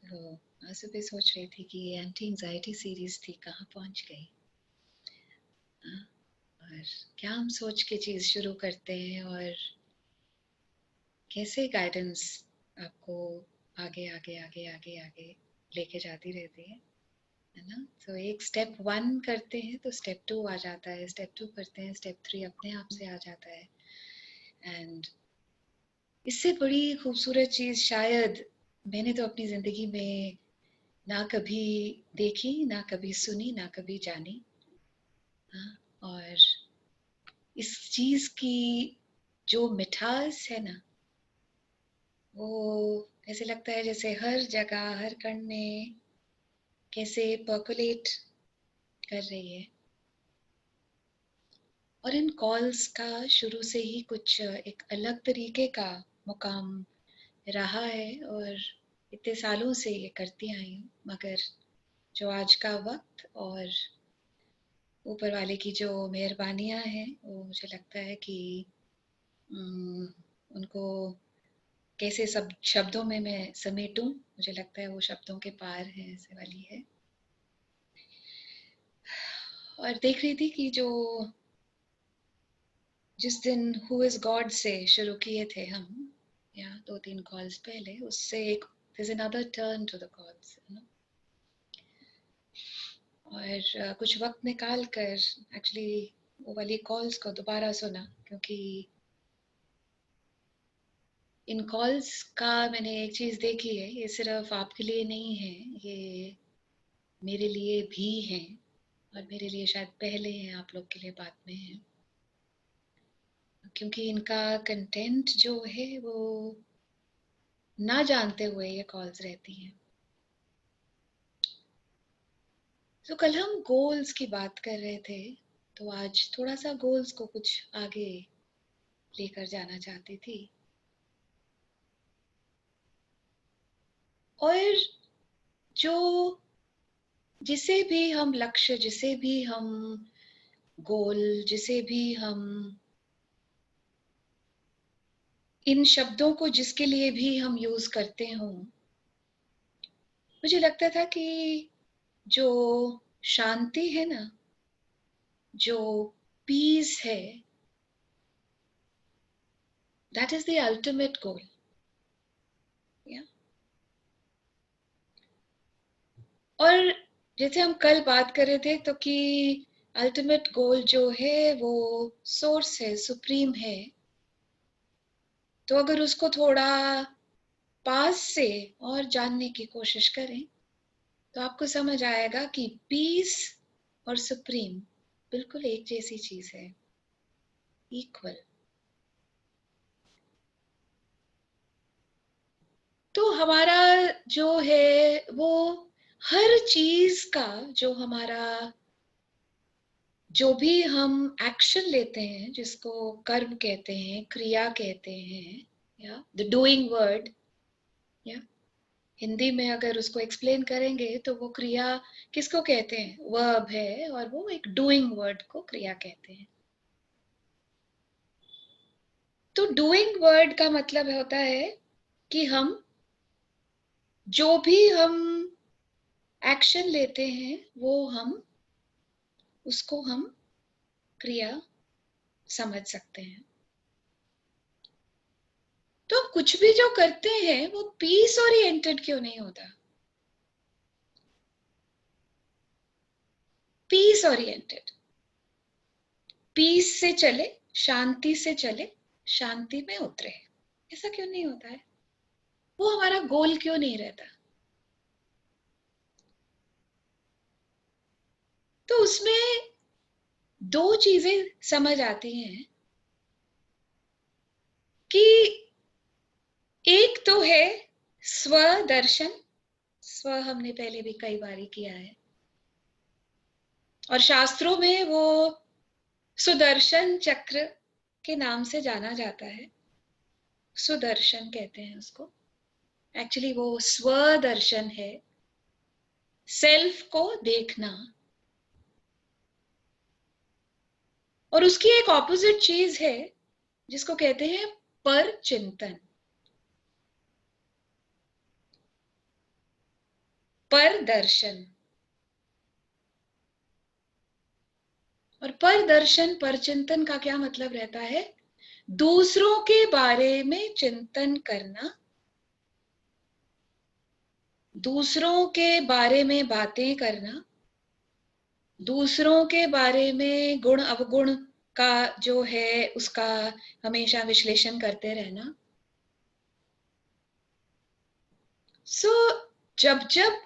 तो आज सुबह सोच रही थी कि एंटी एंजाइटी सीरीज थी कहाँ पहुंच गई। हाँ, और क्या हम सोच के चीज शुरू करते हैं और कैसे गाइडेंस आपको आगे आगे आगे आगे आगे लेके जाती रहती है ना। तो एक स्टेप 1 करते हैं तो स्टेप 2 आ जाता है, स्टेप 2 करते हैं स्टेप 3 अपने आप से आ जाता है। एंड इससे बड़ी खूबसूरत चीज शायद मैंने तो अपनी जिंदगी में ना कभी देखी, ना कभी सुनी, ना कभी जानी। हाँ, और इस चीज की जो मिठास है ना, वो ऐसे लगता है जैसे हर जगह हर कण में कैसे पर्कुलेट कर रही है। और इन कॉल्स का शुरू से ही कुछ एक अलग तरीके का मुकाम रहा है और इतने सालों से ये करती आई हूँ। मगर जो आज का वक्त और ऊपर वाले की जो मेहरबानियां हैं, वो मुझे लगता है कि उनको कैसे सब शब्दों में मैं समेटूं, मुझे लगता है वो शब्दों के पार है, ऐसे वाली है। और देख रही थी कि जो जिस दिन हु इज गॉड से शुरू किए थे हम, या 2-3 कॉल्स पहले, उससे एक there's another turn to the calls, you know? और कुछ वक्त निकाल कर एक्चुअली वो वाली कॉल्स को दोबारा सुना, क्योंकि इन कॉल्स का मैंने एक चीज देखी है, ये सिर्फ आपके लिए नहीं है, ये मेरे लिए भी है। और मेरे लिए शायद पहले हैं, आप लोग के लिए बाद में है, क्योंकि इनका कंटेंट जो है वो ना जानते हुए ये कॉल्स रहती हैं। तो कल हम गोल्स की बात कर रहे थे, तो आज थोड़ा सा गोल्स को कुछ आगे लेकर जाना चाहती थी। और जो जिसे भी हम लक्ष्य, जिसे भी हम गोल, जिसे भी हम इन शब्दों को जिसके लिए भी हम यूज करते हों, मुझे लगता था कि जो शांति है ना, जो पीस है, that is the ultimate goal. और जैसे हम कल बात कर रहे थे, तो कि अल्टीमेट गोल जो है वो सोर्स है, सुप्रीम है। तो अगर उसको थोड़ा पास से और जानने की कोशिश करें, तो आपको समझ आएगा कि पीस और सुप्रीम बिल्कुल एक जैसी चीज है, इक्वल। तो हमारा जो है वो हर चीज का, जो हमारा जो भी हम एक्शन लेते हैं, जिसको कर्म कहते हैं, क्रिया कहते हैं, या द डूइंग वर्ड, या हिंदी में अगर उसको एक्सप्लेन करेंगे तो वो क्रिया किसको कहते हैं, वर्ब है, और वो एक डूइंग वर्ड को क्रिया कहते हैं। तो डूइंग वर्ड का मतलब होता है कि हम जो भी हम एक्शन लेते हैं, वो हम उसको हम क्रिया समझ सकते हैं। तो कुछ भी जो करते हैं वो पीस ओरिएंटेड क्यों नहीं होता? पीस ओरिएंटेड, पीस से चले, शांति से चले, शांति में उतरे, ऐसा क्यों नहीं होता है? वो हमारा गोल क्यों नहीं रहता? तो उसमें दो चीजें समझ आती हैं कि एक तो है स्वदर्शन, स्व हमने पहले भी कई बार किया है, और शास्त्रों में वो सुदर्शन चक्र के नाम से जाना जाता है। सुदर्शन कहते हैं उसको, एक्चुअली वो स्वदर्शन है, सेल्फ को देखना। और उसकी एक ऑपोजिट चीज है जिसको कहते हैं पर चिंतन। पर दर्शन। और पर दर्शन, पर चिंतन का क्या मतलब रहता है? दूसरों के बारे में चिंतन करना, दूसरों के बारे में बातें करना, दूसरों के बारे में गुण अवगुण का जो है उसका हमेशा विश्लेषण करते रहना। सो जब जब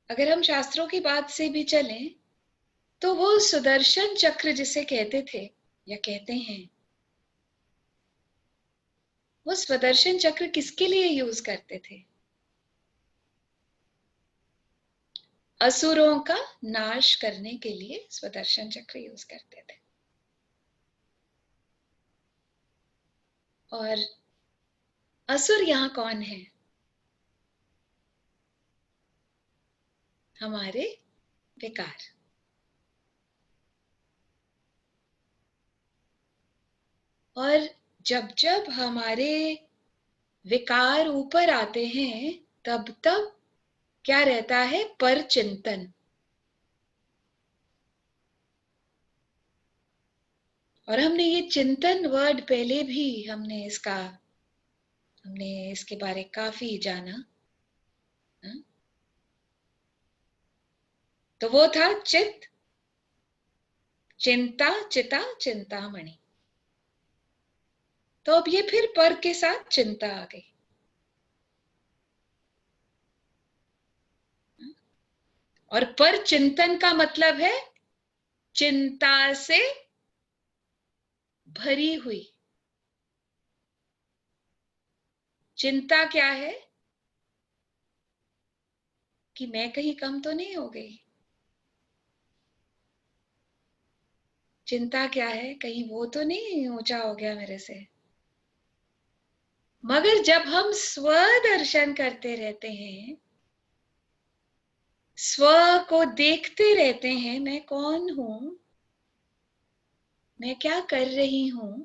अगर हम शास्त्रों की बात से भी चलें तो वो सुदर्शन चक्र जिसे कहते थे या कहते हैं, वो सुदर्शन चक्र किसके लिए यूज करते थे? असुरों का नाश करने के लिए सुदर्शन चक्र यूज करते थे। और असुर यहाँ कौन है? हमारे विकार। और जब जब हमारे विकार ऊपर आते हैं तब तब क्या रहता है? पर चिंतन। और हमने ये चिंतन वर्ड पहले भी हमने इसके बारे काफी जाना। तो वो था चित, चिंता, चिता, चिंतामणि। तो अब ये फिर पर के साथ चिंता आ गई। और पर चिंतन का मतलब है चिंता से भरी हुई। चिंता क्या है? कि मैं कहीं कम तो नहीं हो गई। चिंता क्या है? कहीं वो तो नहीं ऊंचा हो गया मेरे से। मगर जब हम स्वदर्शन करते रहते हैं, स्व को देखते रहते हैं, मैं कौन हूं, मैं क्या कर रही हूं,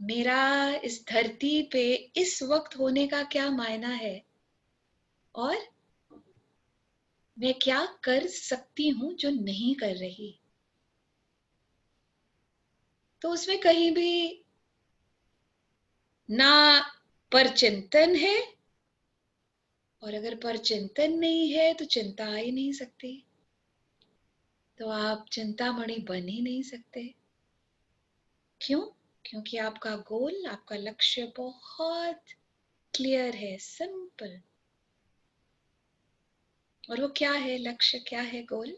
मेरा इस धरती पे इस वक्त होने का क्या मायना है, और मैं क्या कर सकती हूं जो नहीं कर रही। तो उसमें कहीं भी ना परचिंतन है, और अगर परचिंतन नहीं है तो चिंता आ ही नहीं सकती। तो आप चिंतामणि बन ही नहीं सकते। क्यों? क्योंकि आपका गोल, आपका लक्ष्य बहुत क्लियर है, सिंपल। और वो क्या है? लक्ष्य क्या है? गोल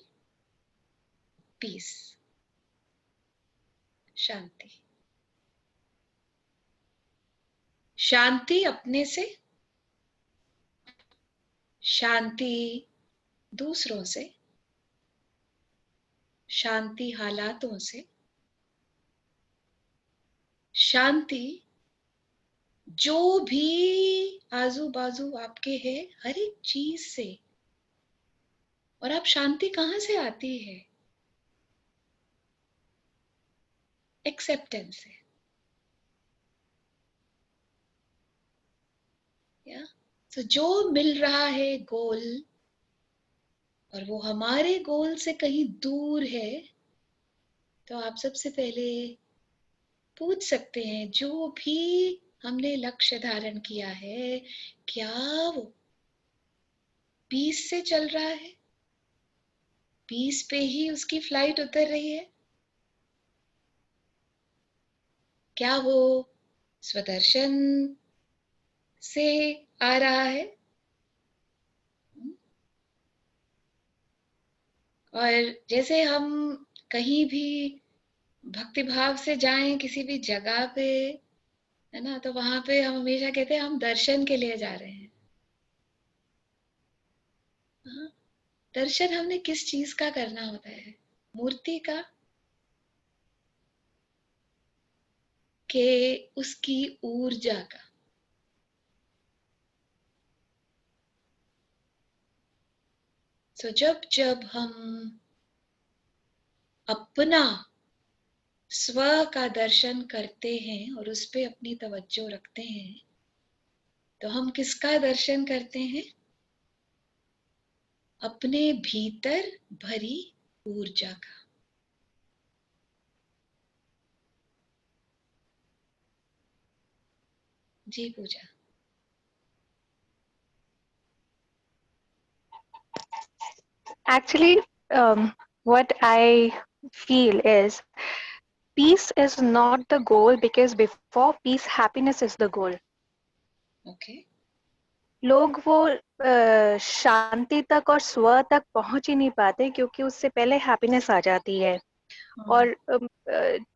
पीस, शांति। शांति अपने से, शांति दूसरों से, शांति हालातों से, शांति जो भी आजू बाजू आपके है हर एक चीज से। और आप शांति कहां से आती है? एक्सेप्टेंस से। या तो जो मिल रहा है गोल, और वो हमारे गोल से कहीं दूर है, तो आप सबसे पहले पूछ सकते हैं जो भी हमने लक्ष्य धारण किया है, क्या वो पीस से चल रहा है? पीस पे ही उसकी फ्लाइट उतर रही है? क्या वो स्वदर्शन से आ रहा है? और जैसे हम कहीं भी भक्ति भाव से जाएं किसी भी जगह पे, है ना, तो वहां पे हम हमेशा कहते हैं हम दर्शन के लिए जा रहे हैं। हाँ, दर्शन हमने किस चीज का करना होता है? मूर्ति का, के उसकी ऊर्जा का। तो जब जब हम अपना स्व का दर्शन करते हैं और उस पे अपनी तवज्जो रखते हैं, तो हम किसका दर्शन करते हैं? अपने भीतर भरी ऊर्जा का। जी पूजा। Actually, what I feel is peace is not the goal, because before peace, happiness is the goal. Okay. लोग वो शांति तक और स्व तक पहुंच ही नहीं पाते, क्योंकि उससे पहले हैप्पीनेस आ जाती है। और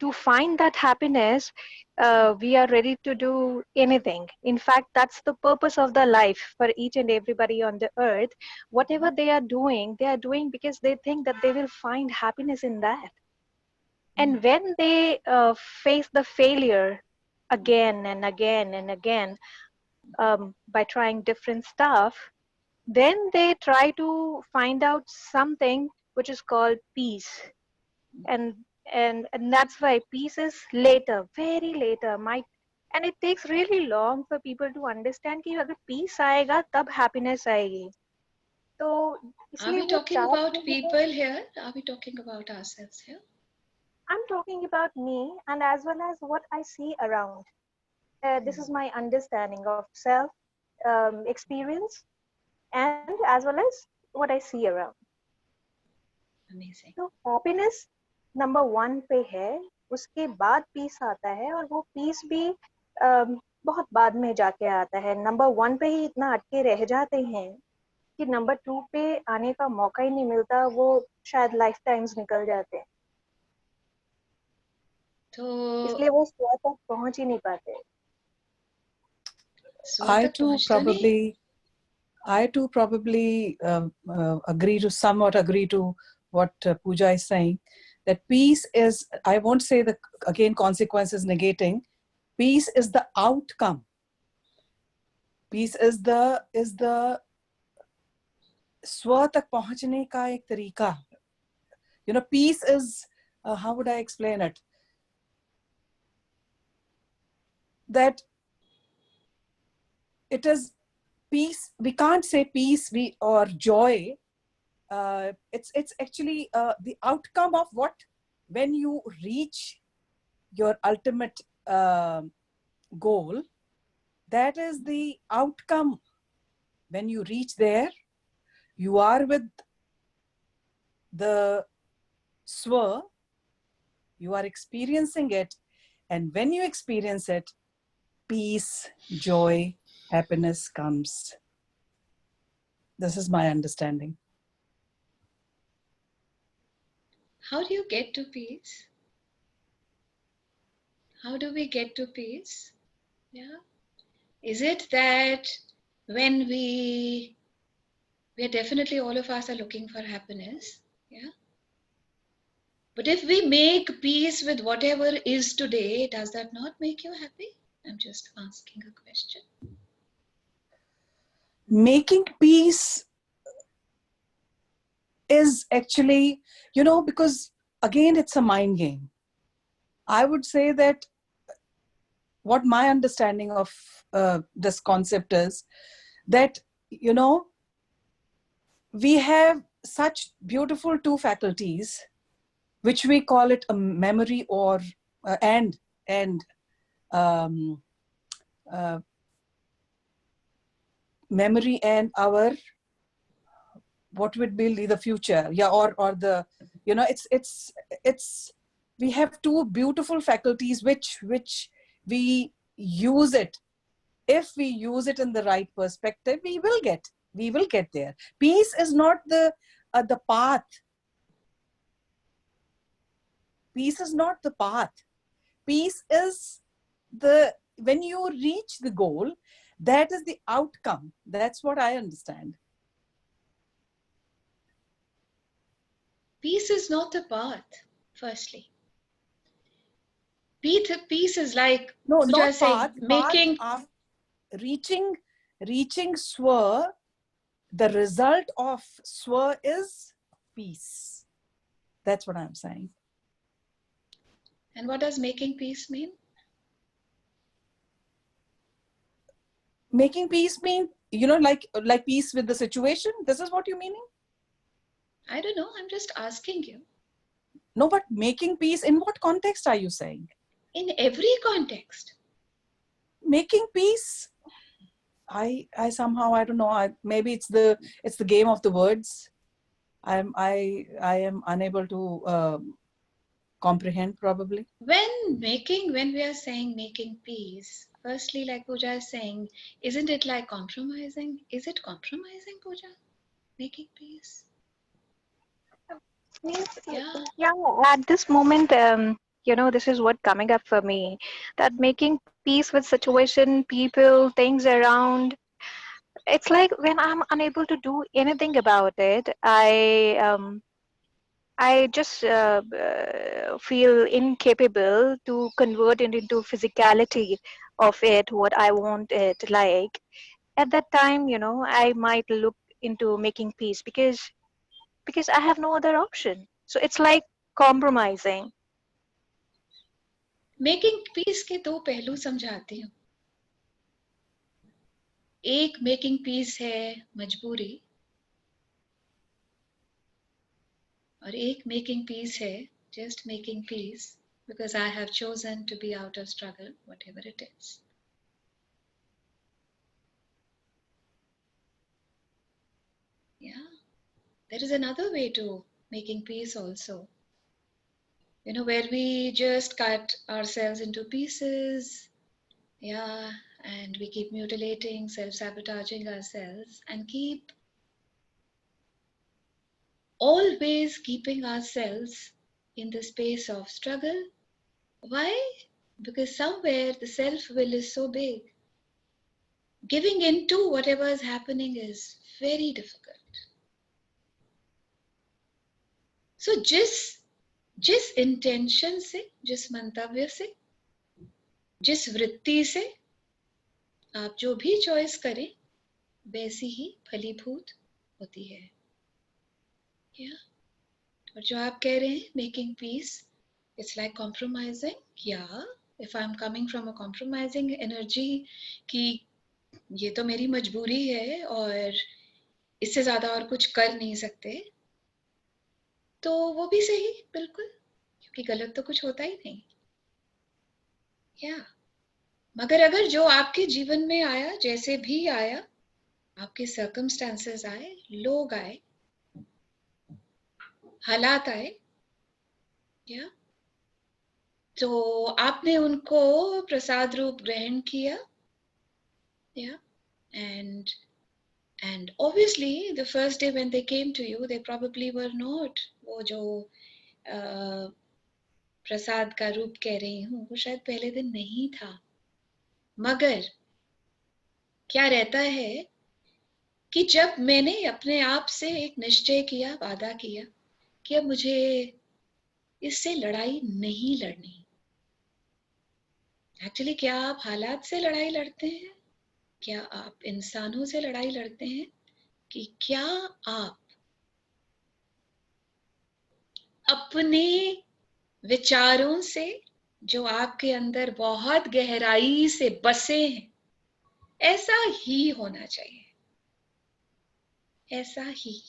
to find that happiness, we are ready to do anything. In fact, that's the purpose of the life for each and everybody on the earth. Whatever they are doing because they think that they will find happiness in that. And when they face the failure again and again and again, by trying different stuff, then they try to find out something which is called peace. and and that's why peace is later, very later, might, and it takes really long for people to understand कि अगर peace आएगा तब happiness आएगी। तो Are इसलिए we वो talking about चाहते हैं। people here? Are we talking about ourselves here? I'm talking about me, and as well as what I see around. This is my understanding of self experience, and as well as what I see around. Amazing. तो happiness number one पे है, उसके बाद piece आता है, और वो piece भी बहुत बाद में जाके आता है। नंबर वन पे ही इतना अटके रह जाते हैं कि नंबर टू पे आने का मौका ही नहीं मिलता, वो शायद लाइफ टाइम्स निकल जाते हैं, तो इसलिए वो स्व तक पहुंच ही नहीं पाते। स्व I तक too पहुंच तो नहीं। probably, I too probably agree to somewhat agree to what Pooja is saying. That peace is, I won't say the again consequences negating. Peace is the outcome. Peace is the स्व तक पहुंचने का एक तरीका. You know, peace is how would I explain it? That it is peace. We can't say peace or joy. It's actually the outcome of what, when you reach your ultimate goal, that is the outcome. When you reach there, you are with the swa, you are experiencing it, and when you experience it, peace, joy, happiness comes. This is my understanding. How do you get to peace? How do we get to peace? Yeah. Is it that when we are definitely, all of us are looking for happiness, yeah. But if we make peace with whatever is today, does that not make you happy? I'm just asking a question. Making peace is actually, you know, because again, it's a mind game. I would say that what my understanding of this concept is that, you know, we have such beautiful two faculties, which we call it a memory or and um, uh, memory and our, what would be the future, yeah, or the, you know, it's we have two beautiful faculties which we use it. If we use it in the right perspective, we will get there. Peace is not the path. Peace is not the path. Peace is the, when you reach the goal, that is the outcome. That's what I understand. Peace is not the path, firstly. Peace is like, No, Pooja not is saying, path. making. Path of reaching swa. The result of swa is peace. That's what I'm saying. And what does making peace mean? Making peace mean, you know, like peace with the situation. This is what you meaning? I don't know, I'm just asking you. No, but making peace, in what context are you saying? In every context. Making peace, I somehow, I don't know, maybe it's the game of the words. I am unable to comprehend, probably. When we are saying making peace, firstly, like Pooja is saying, isn't it like compromising? Is it compromising, Pooja? Making peace? Yes, Yeah. yeah, at this moment, this is what coming up for me, that making peace with situation, people, things around. It's like when I'm unable to do anything about it, I just feel incapable to convert it into physicality of it, what I want it like. At that time, I might look into making peace because I have no other option. So it's like compromising. Making piece के दो पहलू समझाती हूँ. एक making piece है मजबूरी, और एक मेकिंग पीस है just making peace because I have chosen to be out of struggle, whatever it is. Yeah, there is another way to making peace also. Where we just cut ourselves into pieces, yeah, and we keep mutilating, self-sabotaging ourselves, and keep always keeping ourselves in the space of struggle. Why? Because somewhere the self-will is so big. Giving into whatever is happening is very difficult. So जिस intention से, जिस मंतव्य से, जिस वृत्ति से आप जो भी चॉइस करें, वैसी ही फलीभूत होती है. और जो आप कह रहे हैं making peace, it's like compromising. या if I am coming from a compromising energy कि ये तो मेरी मजबूरी है और इससे ज्यादा और कुछ कर नहीं सकते, तो वो भी सही, बिल्कुल, क्योंकि गलत तो कुछ होता ही नहीं. या मगर अगर जो आपके जीवन में आया, जैसे भी आया, आपके सर्कमस्टांसेस आए, लोग आए, हालात आए, या तो आपने उनको प्रसाद रूप ग्रहण किया. या and obviously the first day when they came to you, they probably were not वो जो प्रसाद का रूप कह रही हूँ, वो शायद पहले दिन नहीं था. मगर क्या रहता है कि जब मैंने अपने आप से एक निश्चय किया, वादा किया कि अब मुझे इससे लड़ाई नहीं लड़नी. एक्चुअली क्या आप हालात से लड़ाई लड़ते हैं? क्या आप इंसानों से लड़ाई लड़ते हैं? कि क्या आप अपने विचारों से, जो आपके अंदर बहुत गहराई से बसे हैं, ऐसा ही होना चाहिए, ऐसा ही,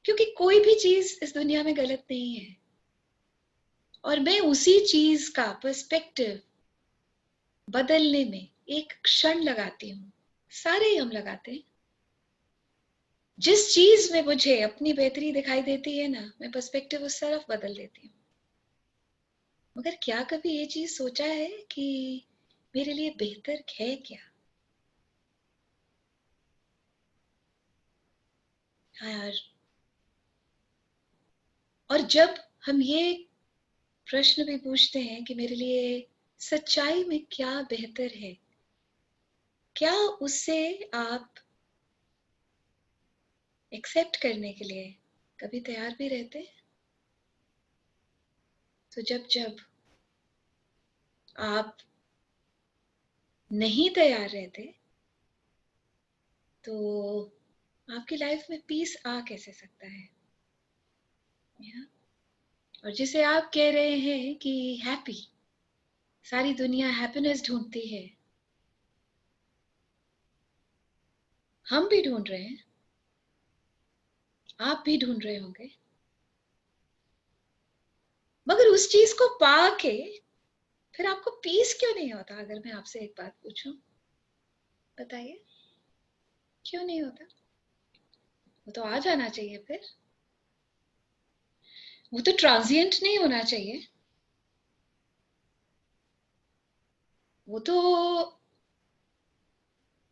क्योंकि कोई भी चीज इस दुनिया में गलत नहीं है. और मैं उसी चीज का पर्सपेक्टिव बदलने में एक क्षण लगाती हूँ. सारे ही हम लगाते हैं. जिस चीज में मुझे अपनी बेहतरी दिखाई देती है ना, मैं पर्सपेक्टिव उस तरफ बदल देती हूँ. मगर क्या कभी ये चीज सोचा है कि मेरे लिए बेहतर है क्या? यार, और जब हम ये प्रश्न भी पूछते हैं कि मेरे लिए सच्चाई में क्या बेहतर है, क्या उससे आप एक्सेप्ट करने के लिए कभी तैयार भी रहते हैं? तो जब जब आप नहीं तैयार रहते, तो आपकी लाइफ में पीस आ कैसे सकता है? और जिसे आप कह रहे हैं कि हैप्पी, सारी दुनिया हैप्पीनेस ढूंढती है, हम भी ढूंढ रहे हैं. आप भी ढूंढ रहे होंगे, मगर उस चीज को पाके फिर आपको पीस क्यों नहीं होता? अगर मैं आपसे एक बात पूछूं, बताइए क्यों नहीं होता? वो तो आ जाना चाहिए, फिर वो तो ट्रांजिएंट नहीं होना चाहिए, वो तो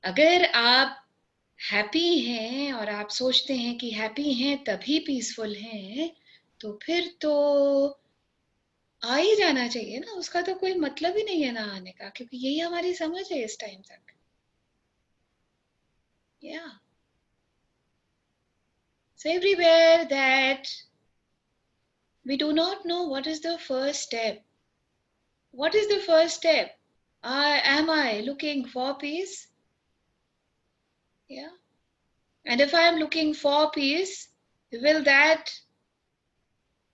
अगर आप हैप्पी हैं और आप सोचते हैं कि हैप्पी हैं तभी पीसफुल हैं, तो फिर तो आ ही जाना चाहिए ना, उसका तो कोई मतलब ही नहीं है ना आने का, क्योंकि यही हमारी समझ है इस टाइम तक। या so everywhere that we do not know what is the first step. What is the first step? Am I looking for peace? Yeah. And if I am looking for peace, will that,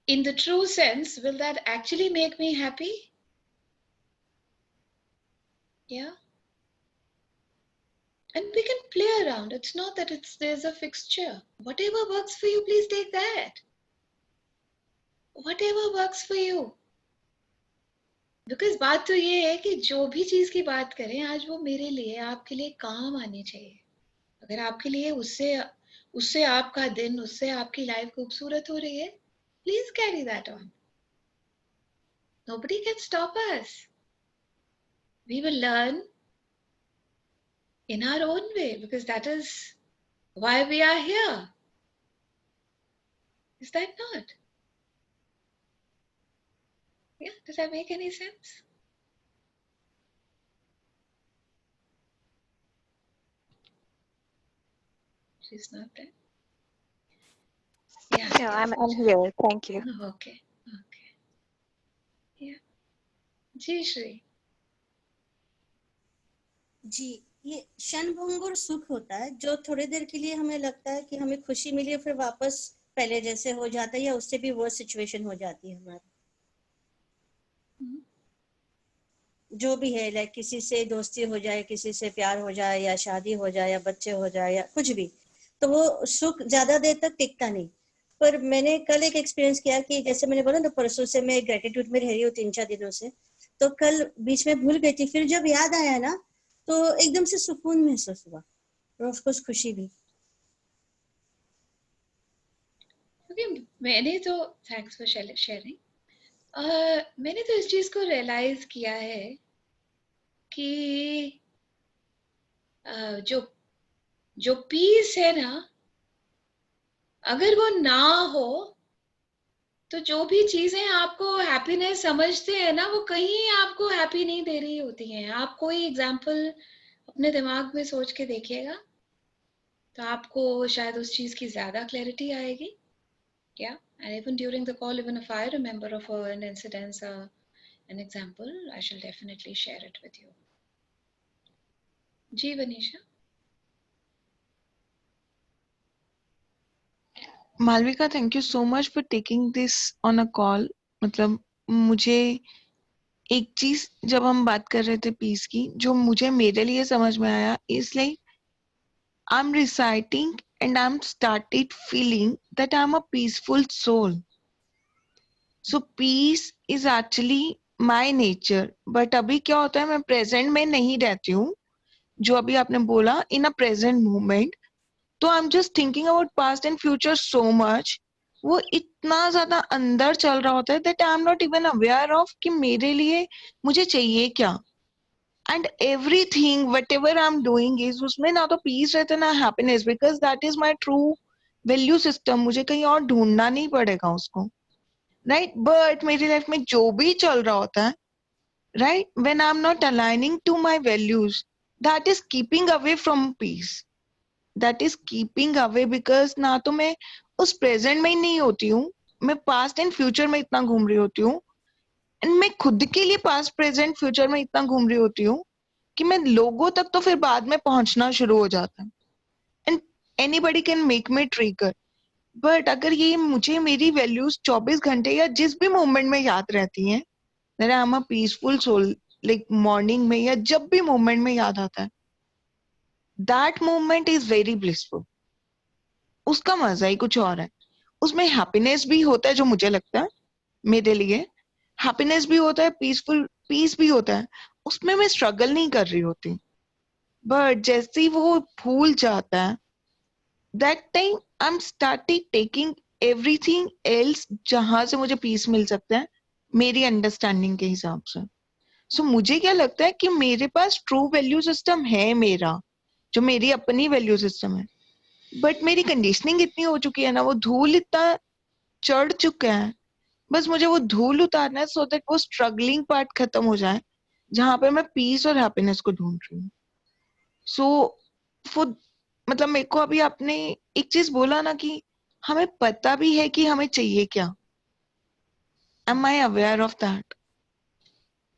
in the true sense, will that actually make me happy? Yeah. And we can play around. It's not that there's a fixture. Whatever works for you, please take that. Whatever works for you. Because बात तो ये है कि जो भी चीज की बात करें आज, वो मेरे लिए आपके लिए काम आनी चाहिए। अगर आपके लिए उससे उससे आपका दिन, उससे आपकी लाइफ खूबसूरत हो रही है, please carry that on. Nobody can stop us. We will learn in our own way because that is why we are here. Is that not? Yeah, does that make any sense? She's not there. Yeah. No, I'm here. Thank you. Okay. Okay. Yeah. जी श्री। जी, ये क्षणभंगुर सुख होता है जो थोड़ी देर के लिए हमें लगता है कि हमें खुशी मिली है, फिर वापस पहले जैसे हो जाता है या उससे भी वर्स्ट सिचुएशन हो जाती है हमारी। जो भी है, लाइक किसी से दोस्ती हो जाए, किसी से प्यार हो जाए, या शादी हो जाए, या बच्चे हो जाए, या कुछ भी, तो वो सुख ज्यादा देर तक टिकता नहीं। पर मैंने कल एक एक्सपीरियंस किया कि जैसे मैंने बोला ना, परसों से मैं ग्रेटिट्यूड में रह रही हूँ 3-4 दिनों से, तो कल बीच में भूल गई थी, फिर जब याद आया ना तो एकदम से सुकून महसूस हुआ और ऑफकोर्स खुशी भी। मैंने तो, थैंक्स फॉर शेयरिंग, मैंने तो इस चीज को रियलाइज किया है कि जो जो पीस है ना, अगर वो ना हो तो जो भी चीजें आपको हैप्पीनेस समझते हैं ना, वो कहीं आपको हैप्पी नहीं दे रही होती हैं। आप कोई एग्जांपल अपने दिमाग में सोच के देखिएगा तो आपको शायद उस चीज की ज्यादा क्लैरिटी आएगी। Yeah, and even during the call, even if I remember of an incident, an example, I shall definitely share it with you. जी Vanisha. Malvika, thank you so much for taking this on a call. मतलब मुझे एक चीज जब हम बात कर रहे थे पीस की, जो मुझे मेरे लिए समझ में आया, इसलिए I am reciting and I'm started feeling that I'm a peaceful soul. So peace is actually my nature. But अभी क्या होता है, मैं present में नहीं रहती हूँ, जो अभी आपने बोला in a present moment. तो आई am just thinking about past and future so much, वो इतना ज्यादा अंदर चल रहा होता है that I am not even aware of कि मेरे लिए मुझे चाहिए क्या। And everything what ever I am doing is, उसमें ना तो पीस रहता ना happiness, because that is my true value system. मुझे कहीं और ढूंढना नहीं पड़ेगा उसको, राइट। बट मेरी लाइफ में जो भी चल रहा होता है, right, when I am not aligning to my values, that is keeping away from peace, that is keeping away, because ना तो मैं उस प्रेजेंट में ही नहीं होती हूँ, मैं पास्ट एंड फ्यूचर में इतना घूम रही होती हूँ, एंड मैं खुद के लिए पास्ट प्रेजेंट फ्यूचर में इतना घूम रही होती हूँ कि मैं लोगों तक तो फिर बाद में पहुंचना शुरू हो जाता है, and anybody can make me trigger. But अगर ये मुझे मेरी वैल्यूज 24 घंटे या जिस भी मोमेंट में याद रहती हैं, that I am a peaceful soul, like morning में या जब भी मोमेंट में याद आता है, that moment is very blissful. उसका मजा ही कुछ और है। उसमें हैप्पीनेस भी होता है, जो मुझे लगता है मेरे लिए हैप्पीनेस भी होता है, पीस भी होता है। उसमें मैं स्ट्रगल नहीं कर रही होती, बट जैसे ही वो भूल जाता है, that time I am starting taking everything else जहां से मुझे पीस मिल सकता है मेरी अंडरस्टैंडिंग के हिसाब से। सो मुझे क्या लगता है कि मेरे पास ट्रू वैल्यू सिस्टम है मेरा, जो मेरी अपनी वैल्यू सिस्टम है, बट मेरी कंडीशनिंग इतनी हो चुकी है ना, वो धूल इतना चढ़ चुका है, बस मुझे वो धूल उतारना है सो दैट वो स्ट्रगलिंग पार्ट खत्म हो जाए, जहां पे मैं पीस और हैप्पीनेस को ढूंढ रही हूँ। सो वो मतलब मेरे को अभी आपने एक चीज बोला ना कि हमें पता भी है कि हमें चाहिए क्या, am I aware of that,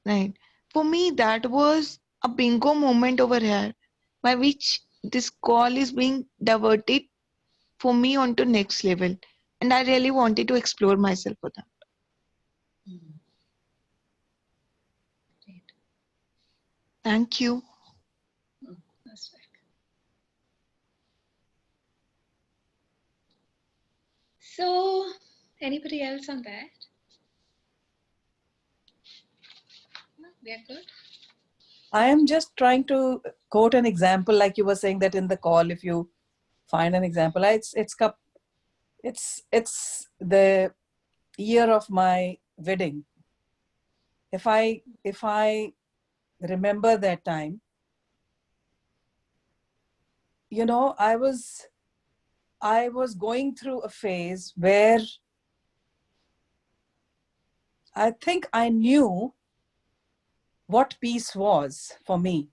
right? For me that was a bingo moment over here by which this call is being diverted for me onto next level, and I really wanted to explore myself for that. Great. Thank you. That's right. So, anybody else on that? No, we are good. I am just trying to quote an example, like you were saying that in the call, if you find an example. It's the year of my wedding. If I remember that time, you know, I was going through a phase where I think I knew what peace was for me,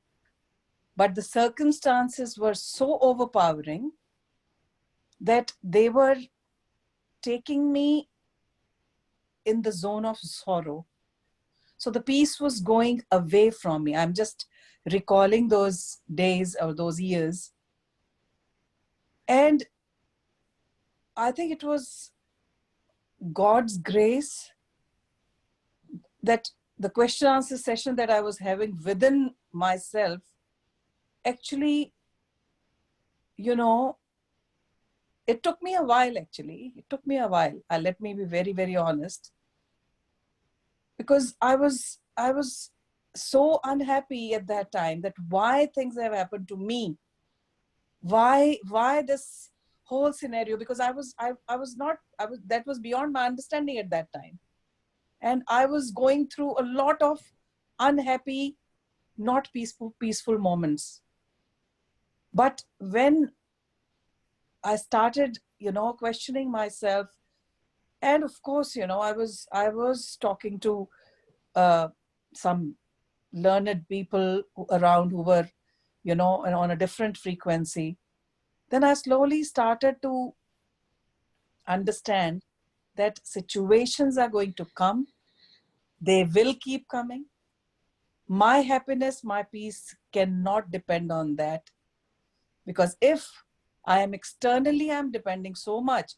but the circumstances were so overpowering that they were taking me in the zone of sorrow. So the peace was going away from me. I'm just recalling those days or those years. And I think it was God's grace that the question answer session that I was having within myself actually, you know, it took me a while actually. It took me a while. Let me be very, very honest. Because I was so unhappy at that time that why things have happened to me. Why this whole scenario? Because I was that was beyond my understanding at that time. And I was going through a lot of unhappy, not peaceful moments. But when I started, you know, questioning myself, and of course, you know, I was talking to some learned people around who were, you know, on a different frequency. Then I slowly started to understand that situations are going to come. They will keep coming. My happiness, my peace cannot depend on that. Because if I am externally, I'm depending so much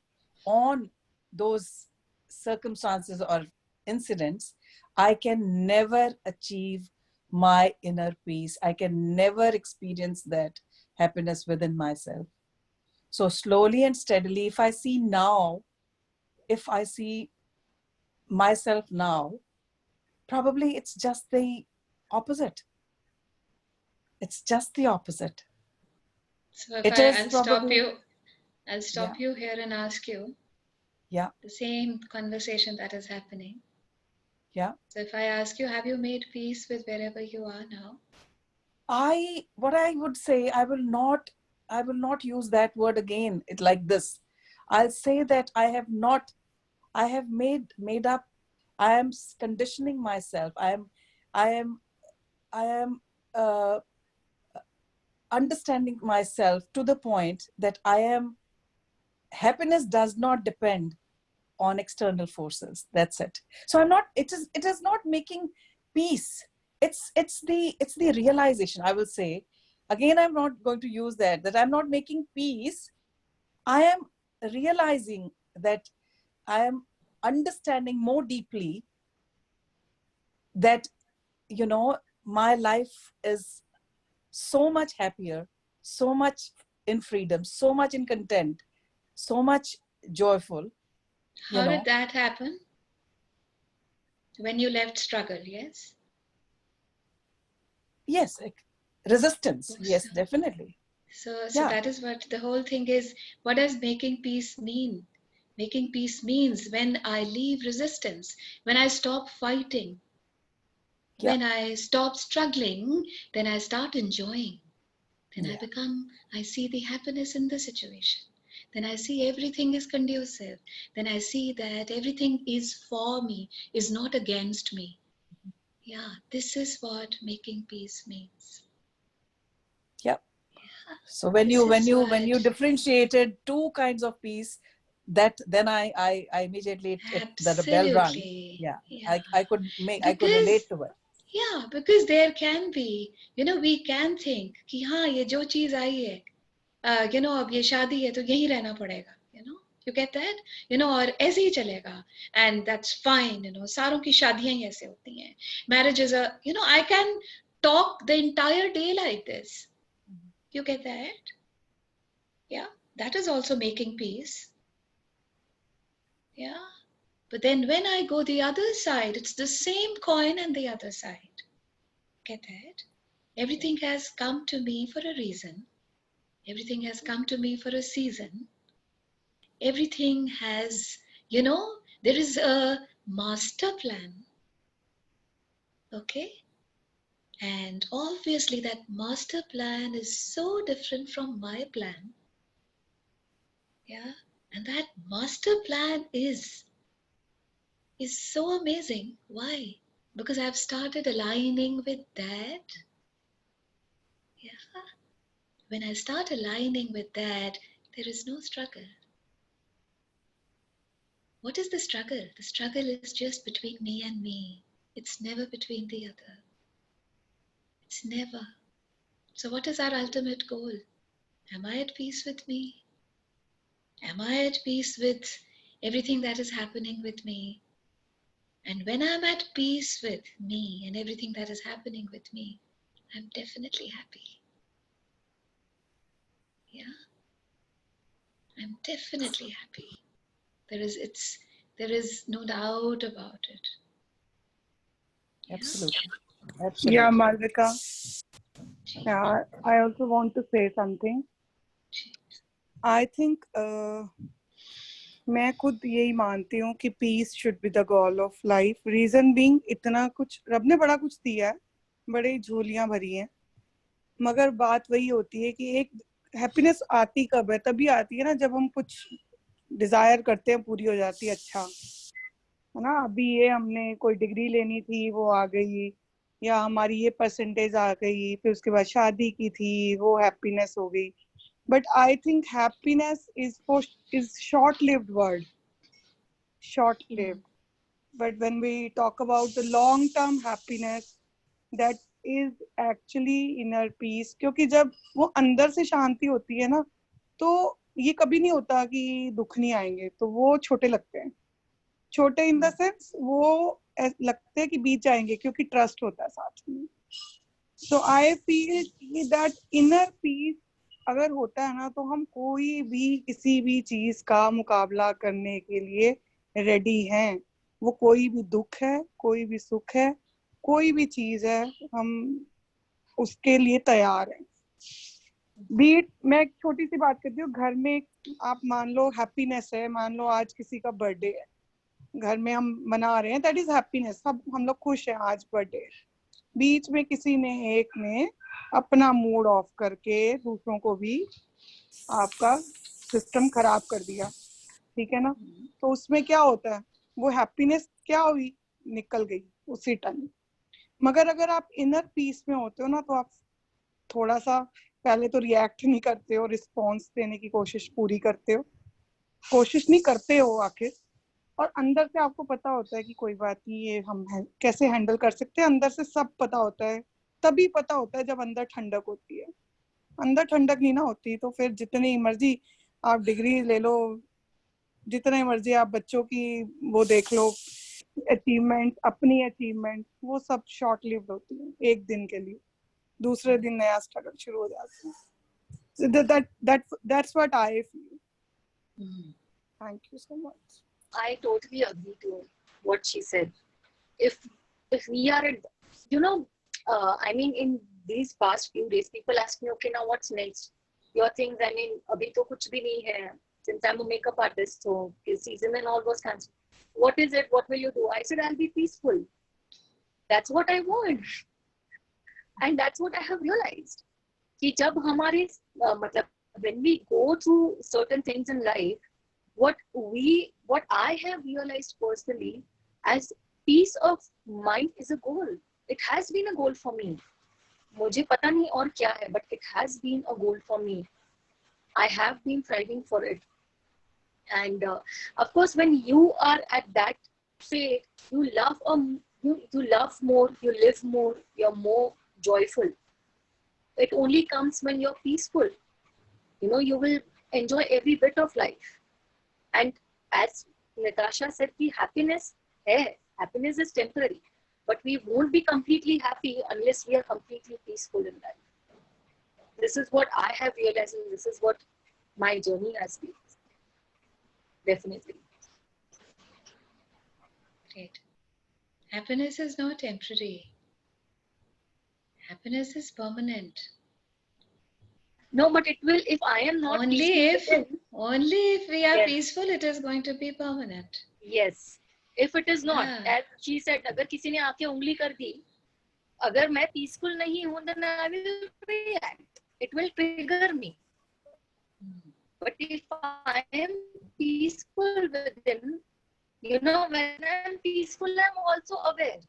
on those circumstances or incidents, I can never achieve my inner peace. I can never experience that happiness within myself. So slowly and steadily, if I see myself now, probably it's just the opposite. It's just the opposite. So if I'll stop you, Yeah. you here and ask you. Yeah. The same conversation that is happening. Yeah. So if I ask you, have you made peace with wherever you are now? What I would say, I will not use that word again. It like this. I'll say that I have made up. I am conditioning myself. I am understanding myself to the point that happiness does not depend on external forces. That's it. So it is not making peace. It's the realization, I will say. Again, I'm not going to use that I'm not making peace. I am realizing that I am understanding more deeply that, you know, my life is so much happier, so much in freedom, so much in content so much joyful. How know. did that happen? When you left struggle, yes? Yes, resistance. Awesome. Yes, definitely. So Yeah. that is what the whole thing is. What does making peace mean? Making peace means when I leave resistance, when I stop fighting, Yeah. when I stop struggling, then I start enjoying. Then Yeah. I see the happiness in the situation. Then I see everything is conducive. Then I see that everything is for me, is not against me. Yeah, this is what making peace means. Yeah. So when you differentiated two kinds of peace, then I immediately the bell rang. Yeah. I could relate to it. Yeah, because there can be, we can think कि हाँ ये जो चीज आई है, अब ये शादी है तो यहीं रहना पड़ेगा, you get that, और ऐसे ही चलेगा, and that's fine, सारों की शादियां ही ऐसे होती हैं. Marriage is a, I can talk the entire day like this. You get that? Yeah, that is also making peace. Yeah, but then when I go the other side, it's the same coin and the other side. Get that? Everything has come to me for a reason. Everything has come to me for a season. Everything has, there is a master plan. Okay? And obviously, that master plan is so different from my plan. Yeah? And that master plan is so amazing. Why? Because I've started aligning with that. Yeah. When I start aligning with that, there is no struggle. What is the struggle? The struggle is just between me and me. It's never between the other. It's never. So, what is our ultimate goal? Am I at peace with me? Am I at peace with everything that is happening with me? And when I'm at peace with me and everything that is happening with me, I'm definitely happy. Yeah? I'm definitely happy. There is no doubt about it. Yeah? Absolutely. Yeah, Malvika. Yeah, I also want to say something. I think मैं खुद यही मानती हूँ कि peace should be the goal of life. Reason being, इतना कुछ रब ने बड़ा कुछ दिया है, बड़ी झोलियां भरी हैं, मगर बात वही होती है कि एक हैप्पीनेस आती कब है? तभी आती है ना जब हम कुछ डिजायर करते हैं, पूरी हो जाती है. अच्छा है ना, अभी ये हमने कोई डिग्री लेनी थी, वो आ गई, या हमारी ये परसेंटेज आ गई, फिर उसके बाद शादी की थी, वो हैप्पीनेस हो गई. But I think happiness is short-lived word. Short-lived. But when we talk about the long-term happiness, that is actually inner peace. क्योंकि जब वो अंदर से शांति होती है ना, तो ये कभी नहीं होता कि दुख नहीं आएंगे, तो वो छोटे लगते हैं. छोटे इन द सेंस वो लगते हैं कि बीत जाएंगे, क्योंकि ट्रस्ट होता है साथ में. So I feel that inner peace अगर होता है ना, तो हम कोई भी किसी भी चीज का मुकाबला करने के लिए रेडी हैं. वो कोई भी दुख है, कोई भी सुख है, कोई भी चीज है, हम उसके लिए तैयार हैं. बीट मैं एक छोटी सी बात करती हूँ. घर में आप मान लो हैप्पीनेस है, मान लो आज किसी का बर्थडे है, घर में हम मना रहे हैं, दैट इज हैप्पीनेस. सब हम लोग खुश हैं, आज बर्थडे है. बीच में किसी ने एक ने अपना मूड ऑफ करके दूसरों को भी आपका सिस्टम खराब कर दिया, ठीक है ना. तो उसमें क्या होता है, वो हैप्पीनेस क्या हुई, निकल गई उसी टाइम. मगर अगर आप इनर पीस में होते हो ना, तो आप थोड़ा सा पहले तो रिएक्ट नहीं करते हो, रिस्पॉन्स देने की कोशिश पूरी करते हो, कोशिश नहीं करते हो आखिर, और अंदर से आपको पता होता है कि कोई बात नहीं, ये हम कैसे हैंडल कर सकते हैं. अंदर से सब पता होता है. तभी पता होता है जब अंदर ठंडक होती है. अंदर ठंडक नहीं ना होती, तो फिर जितनी मर्जी आप डिग्री ले लो, जितने मर्जी आप बच्चों की वो देख लो, अचीवमेंट, अपनी अचीवमेंट, वो सब शॉर्ट लिव्ड होती है, एक दिन के लिए. दूसरे दिन नया स्ट्रगल शुरू हो जाता है. That's what I feel. Hmm. Thank you so much. I totally agree to what she said. If we are at, you know, I mean, in these past few days, people ask me, okay, now what's next? Your things, I mean, abhi to kuch bhi nahi hai. Since I'm a makeup artist, so his season and all was cancelled. What is it? What will you do? I said, I'll be peaceful. That's what I want. And that's what I have realized. कि जब हमारे मतलब when we go through certain things in life, what I have realized personally as peace of mind is a goal. It has been a goal for me. मुझे पता नहीं और क्या है, but it has been a goal for me. I have been striving for it. And of course, when you are at that state, you love you love more, you live more, you're more joyful. It only comes when you're peaceful. You know, you will enjoy every bit of life. And as Natasha said, the happiness is temporary, but we won't be completely happy unless we are completely peaceful in life. This is what I have realized, and this is what my journey has been. Definitely. Great. Happiness is not temporary. Happiness is permanent. No, but it will, if I am not Only peaceful if we are Yes. peaceful, it is going to be permanent. yes, if it is not, Yeah. as she said, अगर किसी ने आके उंगली कर दी, अगर मैं peaceful नहीं हूँ, then I will react. It will trigger me. But if I am peaceful within, you know, when I'm peaceful, I'm also aware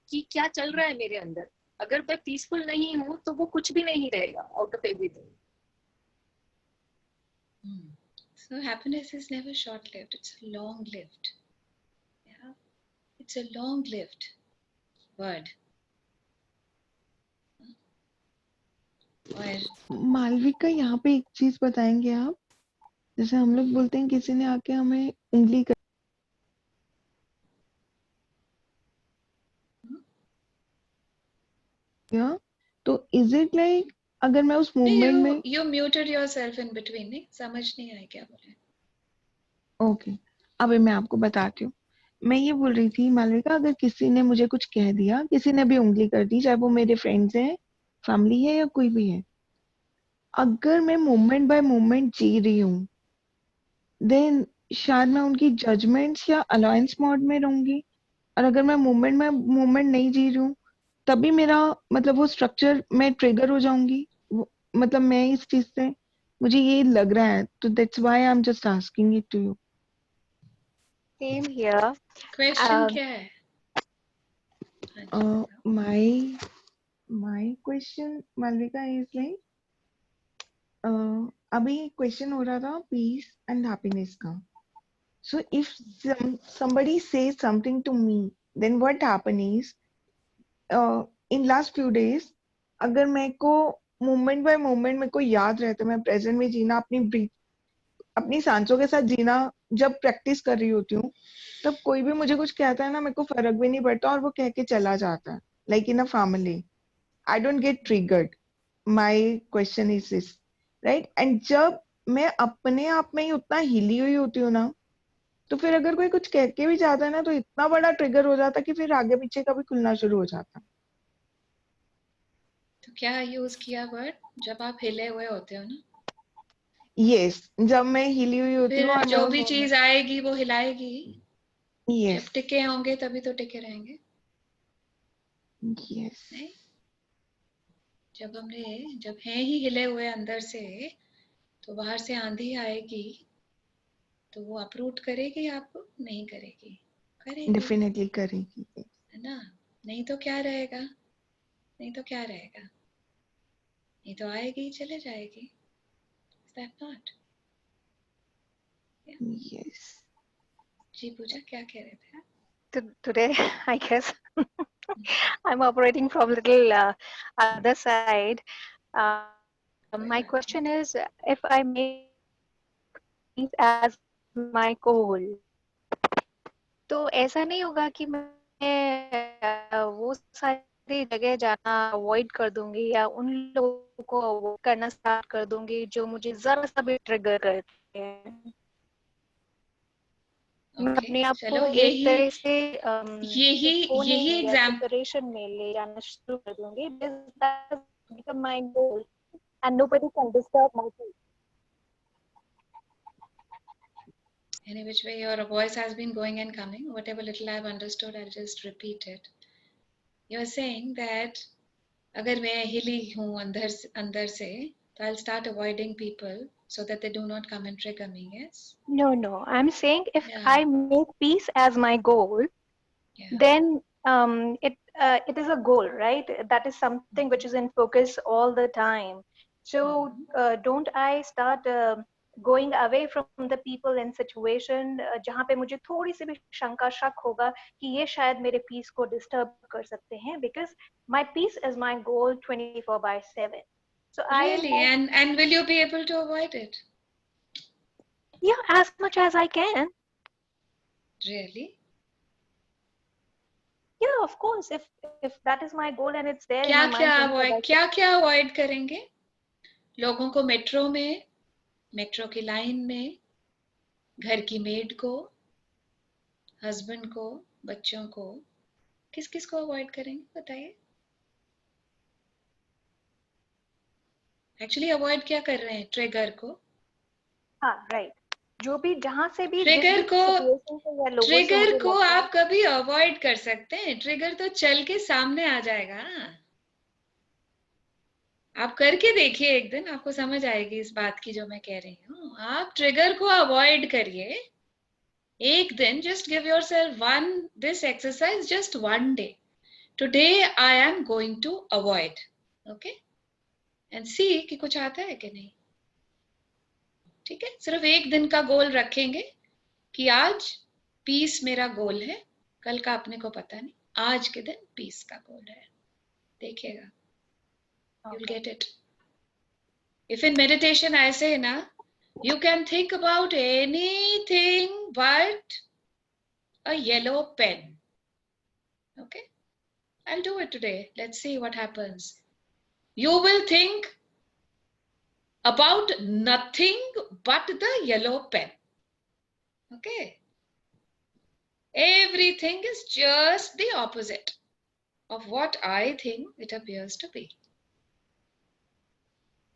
कि क्या चल रहा है मेरे अंदर. अगर मैं peaceful नहीं हूँ, तो वो कुछ भी नहीं रहेगा out of everything. So happiness is never short-lived. It's long-lived. Yeah, it's a long-lived word. और मालविका, यहाँ पे एक चीज बताएंगे आप? जैसे हम लोग बोलते हैं किसी ने आके हमें उंगली कर दिया, तो इज इट लाइक अगर मैं उस मूवमेंट में you muted yourself in between. नहीं समझ नहीं आया क्या बोले. ओके, अभी मैं आपको बताती हूँ. मैं ये बोल रही थी मालविका, अगर किसी ने मुझे कुछ कह दिया, किसी ने भी उंगली कर दी, चाहे वो मेरे फ्रेंड्स हैं, फैमिली है या कोई भी है, अगर मैं मोमेंट बाय मोमेंट जी रही हूँ, देन शायद मैं उनकी जजमेंट्स या अलायंस मोड में रहूंगी. और अगर मैं मोमेंट नहीं जी रही हूँ, तभी मेरा मतलब वो स्ट्रक्चर में ट्रिगर हो जाऊंगी. मतलब मैं इस चीज से मुझे ये लग रहा है, तो that's why I am just asking it to you. Same here. Question क्या है? हाँ जी, बताओ. my question, Malvika, is like अभी क्वेश्चन हो रहा था पीस एंड हैप्पीनेस का. So if somebody says something to me, then what happen is, in last few days, अगर मेरे को मोमेंट बाय मोमेंट मेरे को याद रहता है, मैं प्रेजेंट में जीना, अपनी सांसों के साथ जीना जब प्रैक्टिस कर रही होती हूँ, तब कोई भी मुझे कुछ कहता है ना, मेरे को फर्क भी नहीं पड़ता और वो कह के चला जाता है. Like in a family, I don't get triggered. My question is this, right? And जब मैं अपने आप में ही उतना हिली हुई होती हूँ ना, तो फिर अगर कोई कुछ कह के भी जाता है ना, तो इतना बड़ा ट्रिगर हो जाता है कि फिर आगे पीछे का भी खुलना शुरू हो जाता है. तो क्या यूज किया वर्ड जब आप हिले हुए होते हो ना? यस, जब मैं हिली हुई होती हूँ फिर और जो भी चीज आएगी वो हिलाएगी. यस जब टिके होंगे तभी तो टिके रहेंगे. यस नहीं, जब हैं ही हिले हुए अंदर से, तो बाहर से आंधी आएगी तो वो अप्रूट करेगी आपको? नहीं करेगी. करेगी, डेफिनेटली करेगी. है ना? नहीं तो क्या रहेगा? नहीं तो आएगी चले जाएगी. Is that not? यस. जी पूजा क्या कह रहे थे? Today, I guess I'm operating from little other side. My question is, if I make peace as my goal, तो ऐसा नहीं होगा कि मैं वो सारी जगह जाना अवॉइड कर दूंगी या उन लोगों को अवॉइड करना स्टार्ट कर दूंगी जो मुझे जरा सा भी ट्रिगर करते हैं. मैं ओके अपने आप चलो को एक तरह से यही कोने यही में या एग्जाम सेपरेशन में ले जाना शुरू कर दूंगी, that has become my goal and nobody can disturb my peace. any which way your voice has been going and coming, whatever little I've understood, I'll just repeat it. You're saying that अगर मैं हिली हूँ अंदर से, तो I'll start avoiding people so that they do not come and trigger me. Yes. No, I'm saying if Yeah. I make peace as my goal, Yeah. then it is a goal, right? That is something which is in focus all the time. So don't I start going away from the people in situation जहाँ पे मुझे थोड़ी सी भी शक होगा कि ये शायद मेरे peace को disturb कर सकते हैं, because my peace is my goal 24/7. So Really, and will you be able to avoid it? Yeah, as much as I can. Really? Yeah, of course. If that is my goal and it's there in क्या my क्या mind, avoid करेंगे? लोगों को metro की line में, घर की made को, हस्बैंड को, बच्चों को, किस को अवॉइड करेंगे बताइए? एक्चुअली अवॉइड क्या कर रहे हैं? ट्रिगर को। हाँ, राइट। जो भी जहां से भी ट्रिगर को लगता आप कभी अवॉइड कर सकते हैं? ट्रिगर तो चल के सामने आ जाएगा। आप करके देखिए, एक दिन आपको समझ आएगी इस बात की जो मैं कह रही हूँ। आप ट्रिगर को अवॉइड करिए एक दिन। Just give yourself this exercise, just one day. Today I am going to avoid, okay, and see कि कुछ आता है कि नहीं। ठीक है, सिर्फ एक दिन का गोल रखेंगे कि आज पीस मेरा गोल है, कल का अपने को पता नहीं, आज के दिन पीस का गोल है। देखिएगा, you'll get it. If in meditation I say na, you can think about anything but a yellow pen. Okay, I'll do it today. Let's see what happens. You will think about nothing but the yellow pen. Okay, everything is just the opposite of what I think it appears to be.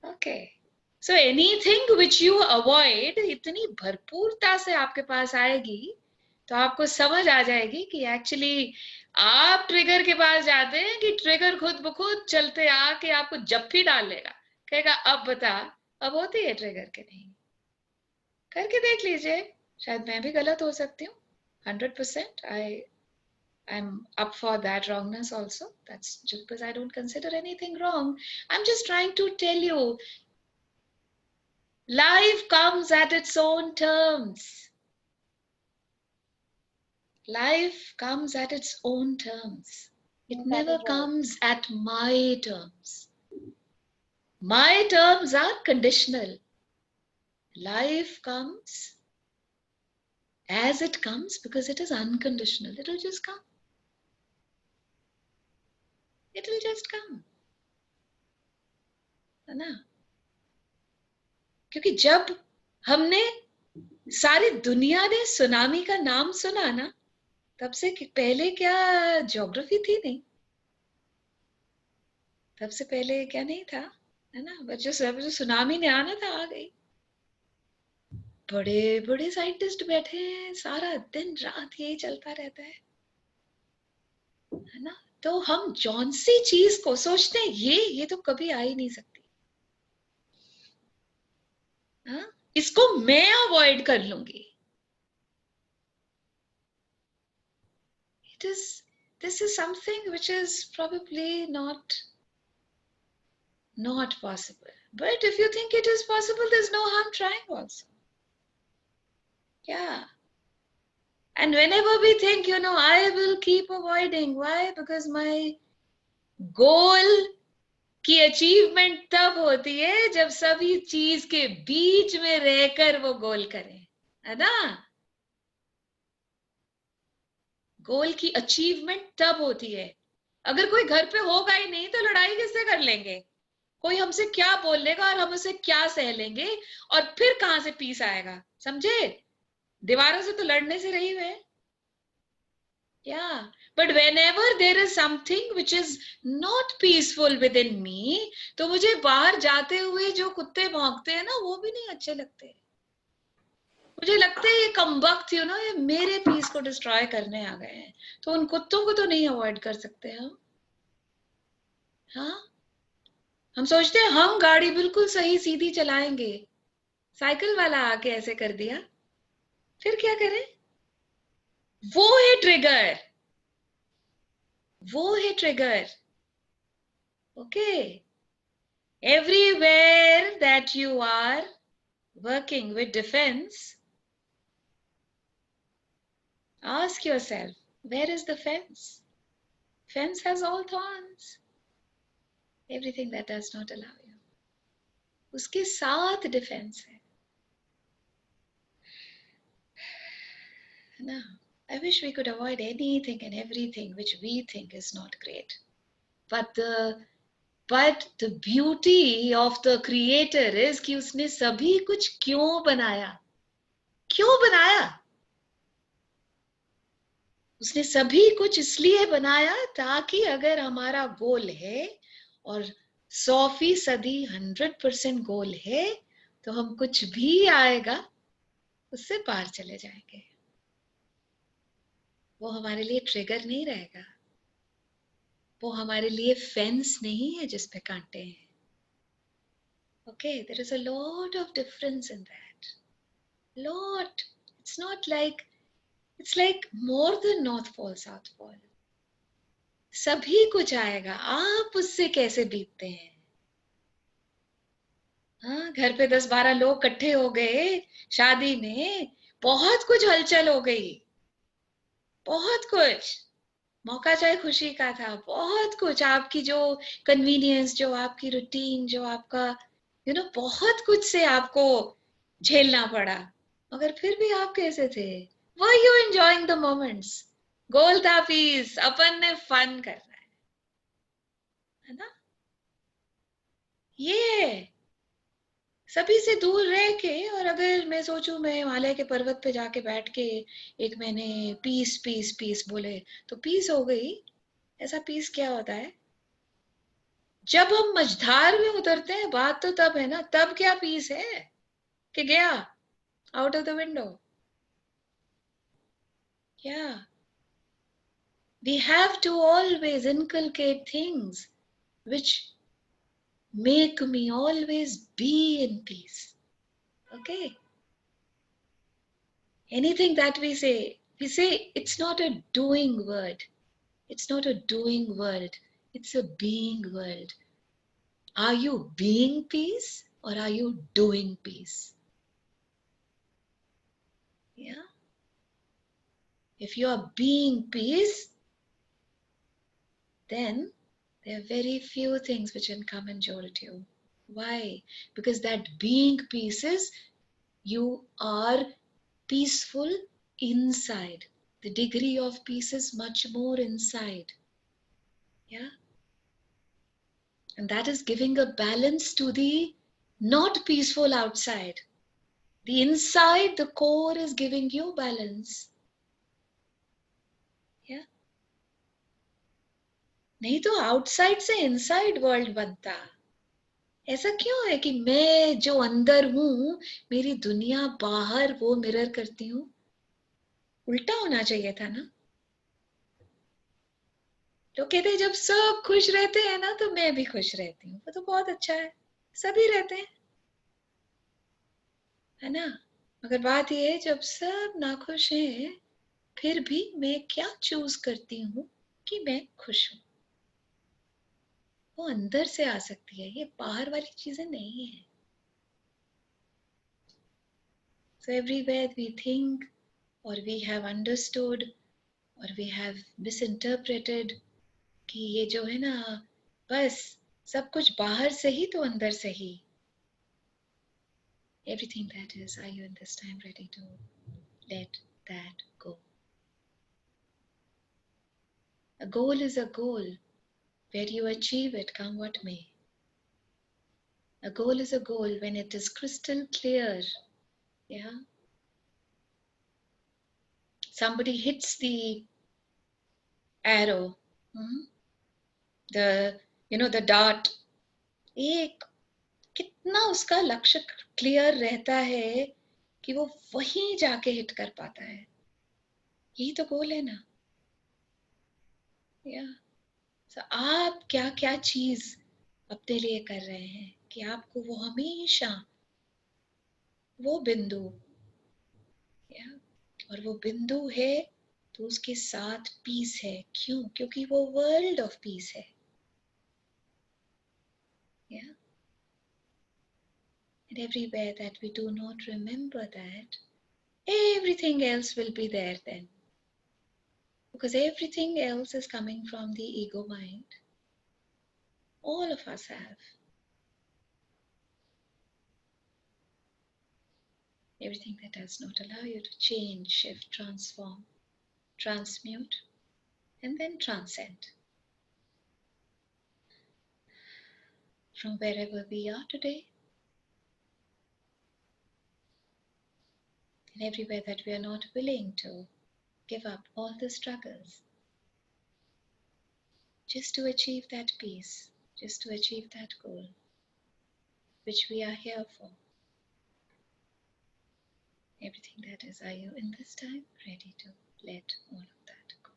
Okay, so anything which you avoid इतनी भरपूरता से आपके पास आएगी तो आपको समझ आ जाएगी कि actually आप ट्रिगर के पास जाते हैं कि ट्रिगर खुद ब खुद चलते आके आपको जप्फी डाल लेगा, कहेगा अब बता, अब होती है ट्रिगर के नहीं। करके देख लीजिए, शायद मैं भी गलत हो सकती हूँ। 100% I'm up for that wrongness also. That's just because I don't consider anything wrong. I'm just trying to tell you, life comes at its own terms. Life comes at its own terms. It never comes at my terms. My terms are conditional. Life comes as it comes because it is unconditional. It will just come. It will just come. है ना? क्योंकि जब हमने, सारी दुनिया ने tsunami का नाम सुना ना, तब से पहले क्या ज्योग्राफी थी? नहीं। तब से पहले क्या नहीं था, है ना? बच्चों सब जो सुनामी ने आना था, आ गई। बड़े बड़े साइंटिस्ट बैठे हैं, सारा दिन रात यही चलता रहता है ना? तो हम जौन सी चीज को सोचते हैं ये तो कभी आ ही नहीं सकती। हाँ? इसको मैं अवॉइड कर लूंगी। This is something which is probably not possible. But if you think it is possible, there's no harm trying also. Yeah. And whenever we think, I will keep avoiding. Why? Because my goal की achievement तब होती है जब सभी चीज के बीच में रहकर वो गोल करें, है ना? गोल की अचीवमेंट तब होती है। अगर कोई घर पे होगा ही नहीं तो लड़ाई किससे कर लेंगे? कोई हमसे क्या बोल लेगा और हम उसे क्या सह लेंगे, और फिर कहां से पीस आएगा? समझे? दीवारों से तो लड़ने से रही हुए हैं. Yeah, but whenever there is something which is not peaceful within me, तो मुझे बाहर जाते हुए जो कुत्ते भौंकते हैं ना, वो भी नहीं अच्छे लगते. मुझे लगता है ये कमबख्त, ये मेरे पीस को डिस्ट्रॉय करने आ गए हैं. तो उन कुत्तों को तो नहीं अवॉइड कर सकते हम. हाँ, हम सोचते हैं हम गाड़ी बिल्कुल सही सीधी चलाएंगे, साइकिल वाला आके ऐसे कर दिया, फिर क्या करें? वो है ट्रिगर, वो है trigger. Okay, everywhere that you are working with defense, ask yourself, where is the fence? Fence has all thorns, everything that does not allow you. उसके साथ डिफेंस है ना. I wish we could avoid anything and everything which we think is not great, but the beauty of the creator is कि उसने सभी कुछ क्यों बनाया. क्यों बनाया? उसने सभी कुछ इसलिए बनाया ताकि अगर हमारा गोल है और 100% 100% गोल है, तो हम कुछ भी आएगा उससे पार चले जाएंगे. वो हमारे लिए ट्रिगर नहीं रहेगा, वो हमारे लिए फेंस नहीं है जिस पे कांटे हैं. Okay, there is a lot of difference in that. Lot. It's like more than North Pole, South Pole. सभी कुछ आएगा, आप उससे कैसे बीतते हैं. हाँ, घर पे 10-12 लोग इकट्ठे हो गए शादी में, बहुत कुछ हलचल हो गई, बहुत कुछ. मौका चाहे खुशी का था, बहुत कुछ. आपकी जो कन्वीनियंस, जो आपकी रूटीन, जो आपका बहुत कुछ से आपको झेलना पड़ा. मगर फिर भी आप कैसे थे? Were you enjoying the moments? गोल था पीस, अपन ने फन करना है ना. ये सभी से दूर रह के, और अगर मैं सोचूं मैं हिमालय के पर्वत पे जाके बैठ के एक महीने पीस पीस पीस बोले तो पीस हो गई. ऐसा पीस क्या होता है? जब हम मझधार में उतरते हैं, बात तो तब है ना. तब क्या पीस है कि गया out of the window. Yeah, we have to always inculcate things which make me always be in peace. Okay? Anything that we say it's not a doing word. It's not a doing world. It's a being world. Are you being peace or are you doing peace? Yeah? If you are being peace, then there are very few things which can come and jolt you. Why? Because that being peace is you are peaceful inside. The degree of peace is much more inside. Yeah? And that is giving a balance to the not peaceful outside. The inside, the core is giving you balance. Yeah? नहीं तो outside से inside world बनता. ऐसा क्यों है कि मैं जो अंदर हूं, मेरी दुनिया बाहर वो मिरर करती हूं? उल्टा होना चाहिए था ना. लोग कहते हैं जब सब खुश रहते हैं ना तो मैं भी खुश रहती हूँ. वो तो बहुत अच्छा है, सभी रहते हैं, है ना. मगर बात यह है जब सब नाखुश हैं, फिर भी मैं क्या चूज करती हूँ कि मैं खुश हूँ. वो अंदर से आ सकती है, ये बाहर वाली चीजें नहीं है. So everywhere we think or we have understood or we have misinterpreted कि ये जो है ना, बस सब कुछ बाहर से ही तो अंदर से ही. Everything that is, are you in this time ready to let that go? A goal is a goal where you achieve it come what may. A goal is a goal when it is crystal clear. Yeah. somebody hits the arrow, the the dart, एक कितना उसका लक्ष्य clear रहता है कि वो वहीं जाके हिट कर पाता है. यही तो गोल है ना. या so, आप क्या क्या चीज अपने लिए कर रहे हैं कि आपको वो हमेशा वो बिंदु, या और वो बिंदु है तो उसके साथ पीस है. क्यों? क्योंकि वो वर्ल्ड ऑफ पीस है. या and everywhere that we do not remember that, everything else will be there then, because everything else is coming from the ego mind. All of us have everything that does not allow you to change, shift, transform, transmute, and then transcend from wherever we are today, and everywhere that we are not willing to give up all the struggles just to achieve that peace, just to achieve that goal which we are here for. Everything that is, are you in this time ready to let all of that go?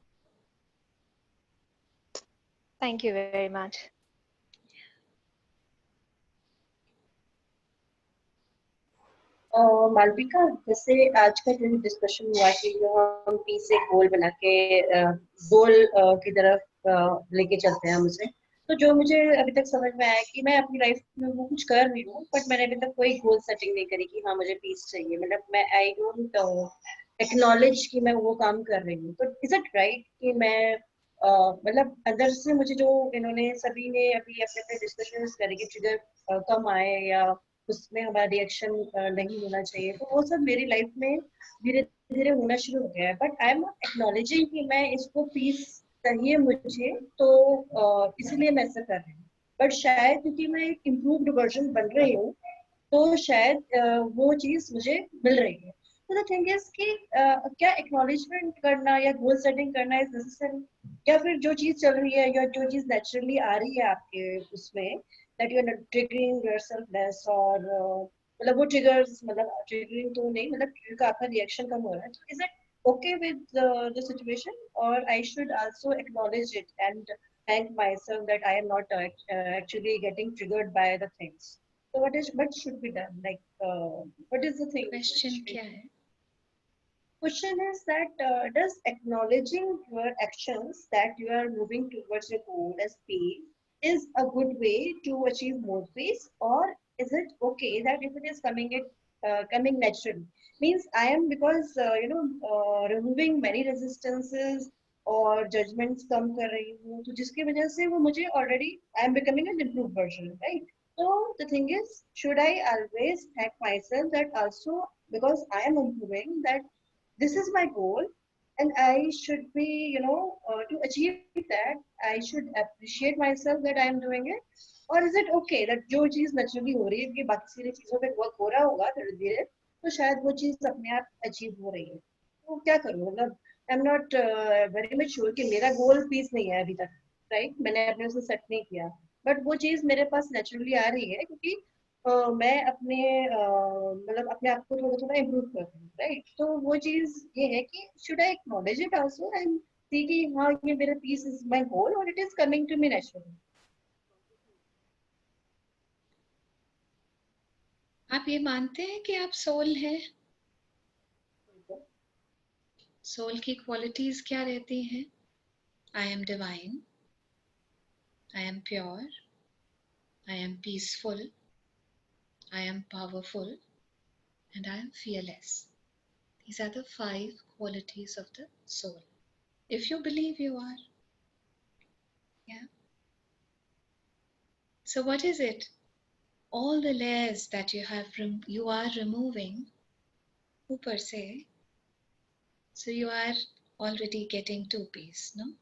Thank you very much. Malvika, जैसे आज का जो discussion हुआ कि जो हम piece एक गोल बना के गोल की तरफ लेके चलते हैं हम उसे, तो जो मुझे अभी तक समझ में आया कि मैं अपनी लाइफ में वो कुछ कर रही हूँ, बट मैंने अभी तक कोई गोल सेटिंग नहीं करी कि हाँ मुझे पीस चाहिए. मतलब मैं आई डोंट एक्नॉलेज कि मैं वो काम कर रही हूँ. तो इज इट राइट कि मैं मतलब अंदर से मुझे जो इन्होंने सभी ने अभी अपने अपने डिस्कशन करे कि ट्रिगर कम आए या उसमें हमारा रिएक्शन नहीं होना चाहिए, तो वो सब मेरी लाइफ में धीरे धीरे होना शुरू हो गया है. But I am not acknowledging कि मैं इसको पीस चाहिए मुझे, तो इसलिए मैं ऐसा कर रही हूँ. बट शायद क्योंकि मैं एक इम्प्रूव्ड वर्जन बन रही हूँ, तो शायद वो चीज मुझे मिल रही है. तो द थिंग इज कि क्या एक्नॉलेजमेंट करना या गोल सेटिंग करना इज नेसेसरी, या फिर जो चीज चल रही है या जो चीज नेचुरली आ रही है आपके उसमें, that you are triggering yourself less, और मतलब वो ट्रिगर्स, मतलब ट्रिगरिंग तो नहीं, मतलब ट्रिगर का आपका रिएक्शन कम हो रहा है, तो is it okay with the situation, or I should also acknowledge it and thank myself that I am not actually getting triggered by the things? So what should be done? Like what is the thing? Question क्या है? Question is that does acknowledging your actions that you are moving towards your goal as peace is a good way to achieve more peace, or is it okay that if it is coming naturally, means I am, because removing many resistances और judgments कम कर रही हूँ, तो जिसकी वजह से वो मुझे already I am becoming an improved version, right? So the thing is, should I always thank myself that also, because I am improving, that this is my goal and I should be, to achieve that, I should appreciate myself that I am doing it? Or is it okay that जो चीज naturally हो रही है, कि बाकी सारी चीजों पे वर्क हो रहा होगा धीरे धीरे, तो शायद वो चीज अपने आप अचीव हो रही है, तो क्या करूँ? मतलब I am not very much sure कि मेरा गोल पीस नहीं है अभी तक, राइट? मैंने अपने उसे सेट नहीं किया, बट वो चीज मेरे पास नेचुरली आ रही है, क्योंकि मैं अपने मतलब अपने आप को थोड़ा थोड़ा इम्प्रूव कर रही हूँ, राइट? तो वो चीज ये है कि should I acknowledge it also and see कि हाँ ये मेरा पीस इज माय गोल, और it is coming to me naturally. आप ये मानते हैं कि आप सोल हैं? सोल की क्वालिटीज क्या रहती हैं? I am divine, I am pure, I am peaceful, I am powerful, and I am fearless. These are the 5 qualities of the soul. If you believe you are. Yeah. So what is it? All the layers that you are removing, ऊपर से, so you are already getting to peace, no?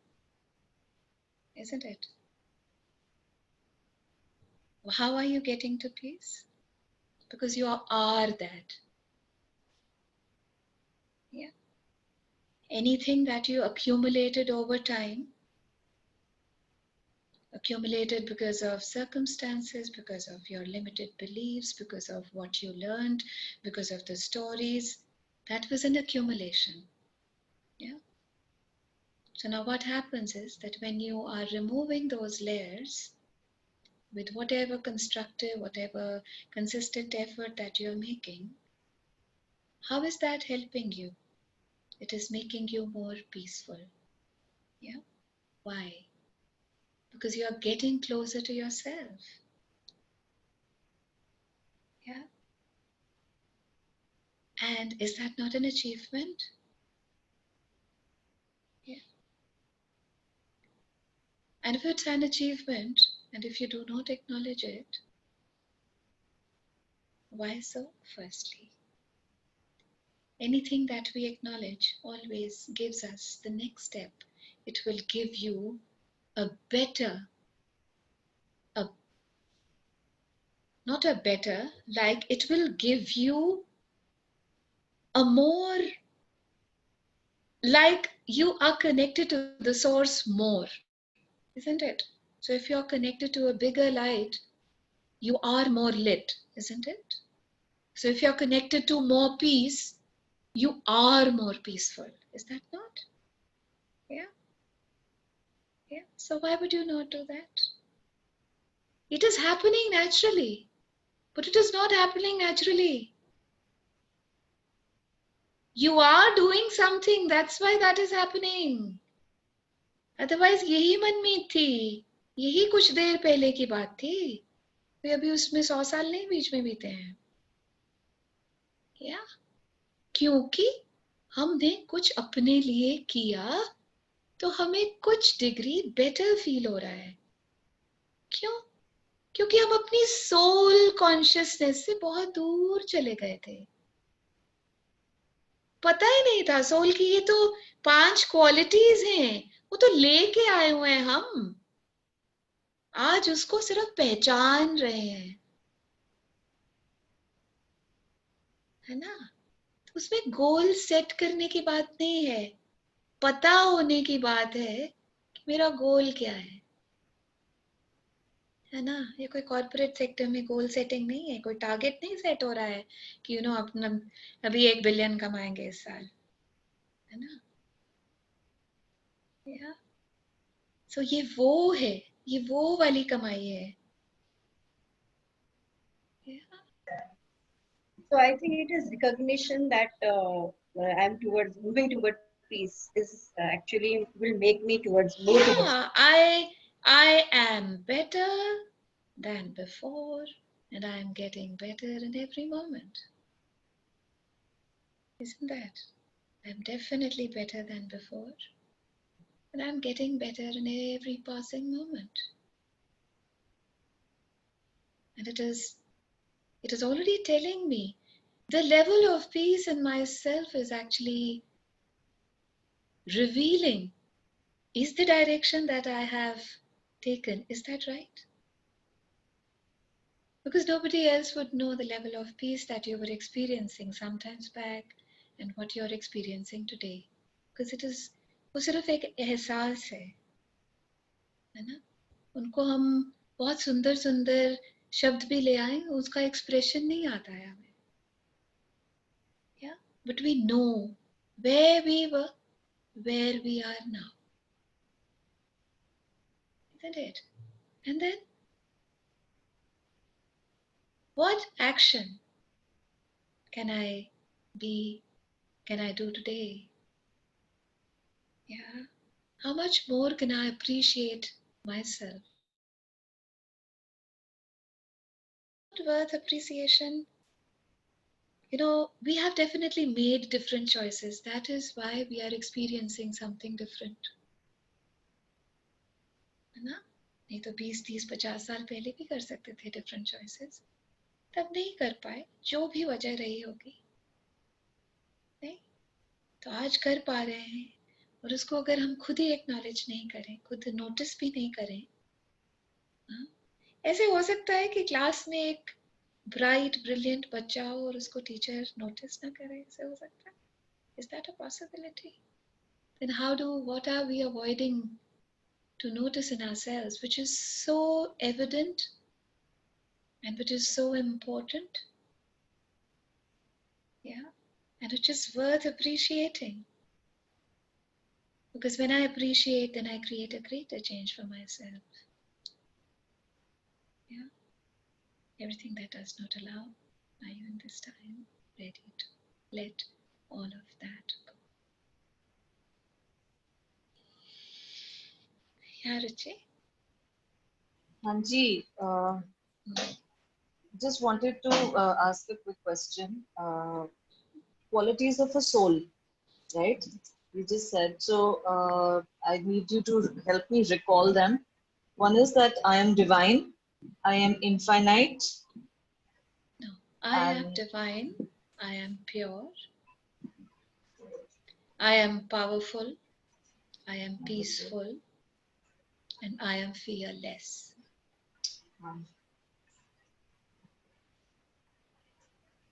Isn't it? How are you getting to peace? Because you are that. Yeah. anything that you accumulated over time, accumulated because of circumstances, because of your limited beliefs, because of what you learned, because of the stories, that was an accumulation. Yeah. So now what happens is that when you are removing those layers with whatever constructive, whatever consistent effort that you're making, how is that helping you? It is making you more peaceful. Yeah. Why? Because you are getting closer to yourself. Yeah. And is that not an achievement? Yeah. And if it's an achievement, and if you do not acknowledge it, why so? Firstly, anything that we acknowledge always gives us the next step. It will give you a better, not a better, like it will give you a more, like you are connected to the source more, isn't it? So if you're connected to a bigger light, you are more lit, isn't it? So if you're connected to more peace, you are more peaceful. Is that not? Yeah. Yeah. So why would you not do that? It is happening naturally, but it is not happening naturally. You are doing something, that's why that is happening. Otherwise यही मन में थी, यही कुछ देर पहले की बात थी, फिर अभी उसमें 100 साल नहीं बीच में बीते हैं. क्या? क्योंकि हमने कुछ अपने लिए किया तो हमें कुछ डिग्री बेटर फील हो रहा है. क्यों? क्योंकि हम अपनी सोल कॉन्शियसनेस से बहुत दूर चले गए थे. पता ही नहीं था सोल की ये तो 5 क्वालिटीज हैं, वो तो लेके आए हुए हैं हम, आज उसको सिर्फ पहचान रहे हैं, है ना? तो उसमें गोल सेट करने की बात नहीं है, पता होने की बात है कि मेरा गोल क्या है ना? ये कोई कॉर्पोरेट सेक्टर में गोल सेटिंग नहीं है, कोई टारगेट नहीं सेट हो रहा है कि अपना अभी 1 बिलियन कमाएंगे इस साल, है ना? या सो ये वो है, ये वो वाली कमाई है. So I think it is recognition that I'm moving towards peace is actually will make me towards more towards. Yeah, I am better than before, and I am getting better in every moment. Isn't that? I'm definitely better than before, and I'm getting better in every passing moment. And it is already telling me the level of peace in myself is actually revealing, is the direction that I have taken, is that right? Because nobody else would know the level of peace that you were experiencing sometimes back and what you're experiencing today. Because it is, वो सिर्फ एक एहसास है ना? उनको हम बहुत सुंदर सुंदर शब्द भी ले आए, उसका एक्सप्रेशन नहीं आता है हमें. Yeah, but we know where we were, where we are now, isn't it? And then what action can I do today? Yeah. How much more can I appreciate myself? Worth appreciation. We have definitely made different choices. That is why we are experiencing something different. है ना? नहीं तो 20, 30, 50 साल पहले भी कर सकते थे different choices. तब नहीं कर पाए, जो भी वजह रही होगी. नहीं? तो आज कर पा रहे हैं, और उसको अगर हम खुद ही एक्नॉलेज नहीं करें, खुद नोटिस भी नहीं करें, ऐसे हो सकता है कि क्लास में एक ब्राइट ब्रिलियंट बच्चा हो और उसको टीचर नोटिस ना करे, ऐसे हो सकता है. Is that a possibility? then what are we avoiding to notice in ourselves, which is so evident and which is so important? Yeah, and which is worth appreciating. Because when I appreciate, then I create a greater change for myself. Yeah, everything that does not allow, are you in this time ready to let all of that go? Yeah, Ruchi? Hanji, just wanted to ask a quick question. Qualities of a soul, right? You just said. So I need you to help me recall them. One is that I am divine, I am infinite. No, I am divine, I am pure, I am powerful, I am peaceful, and I am fearless.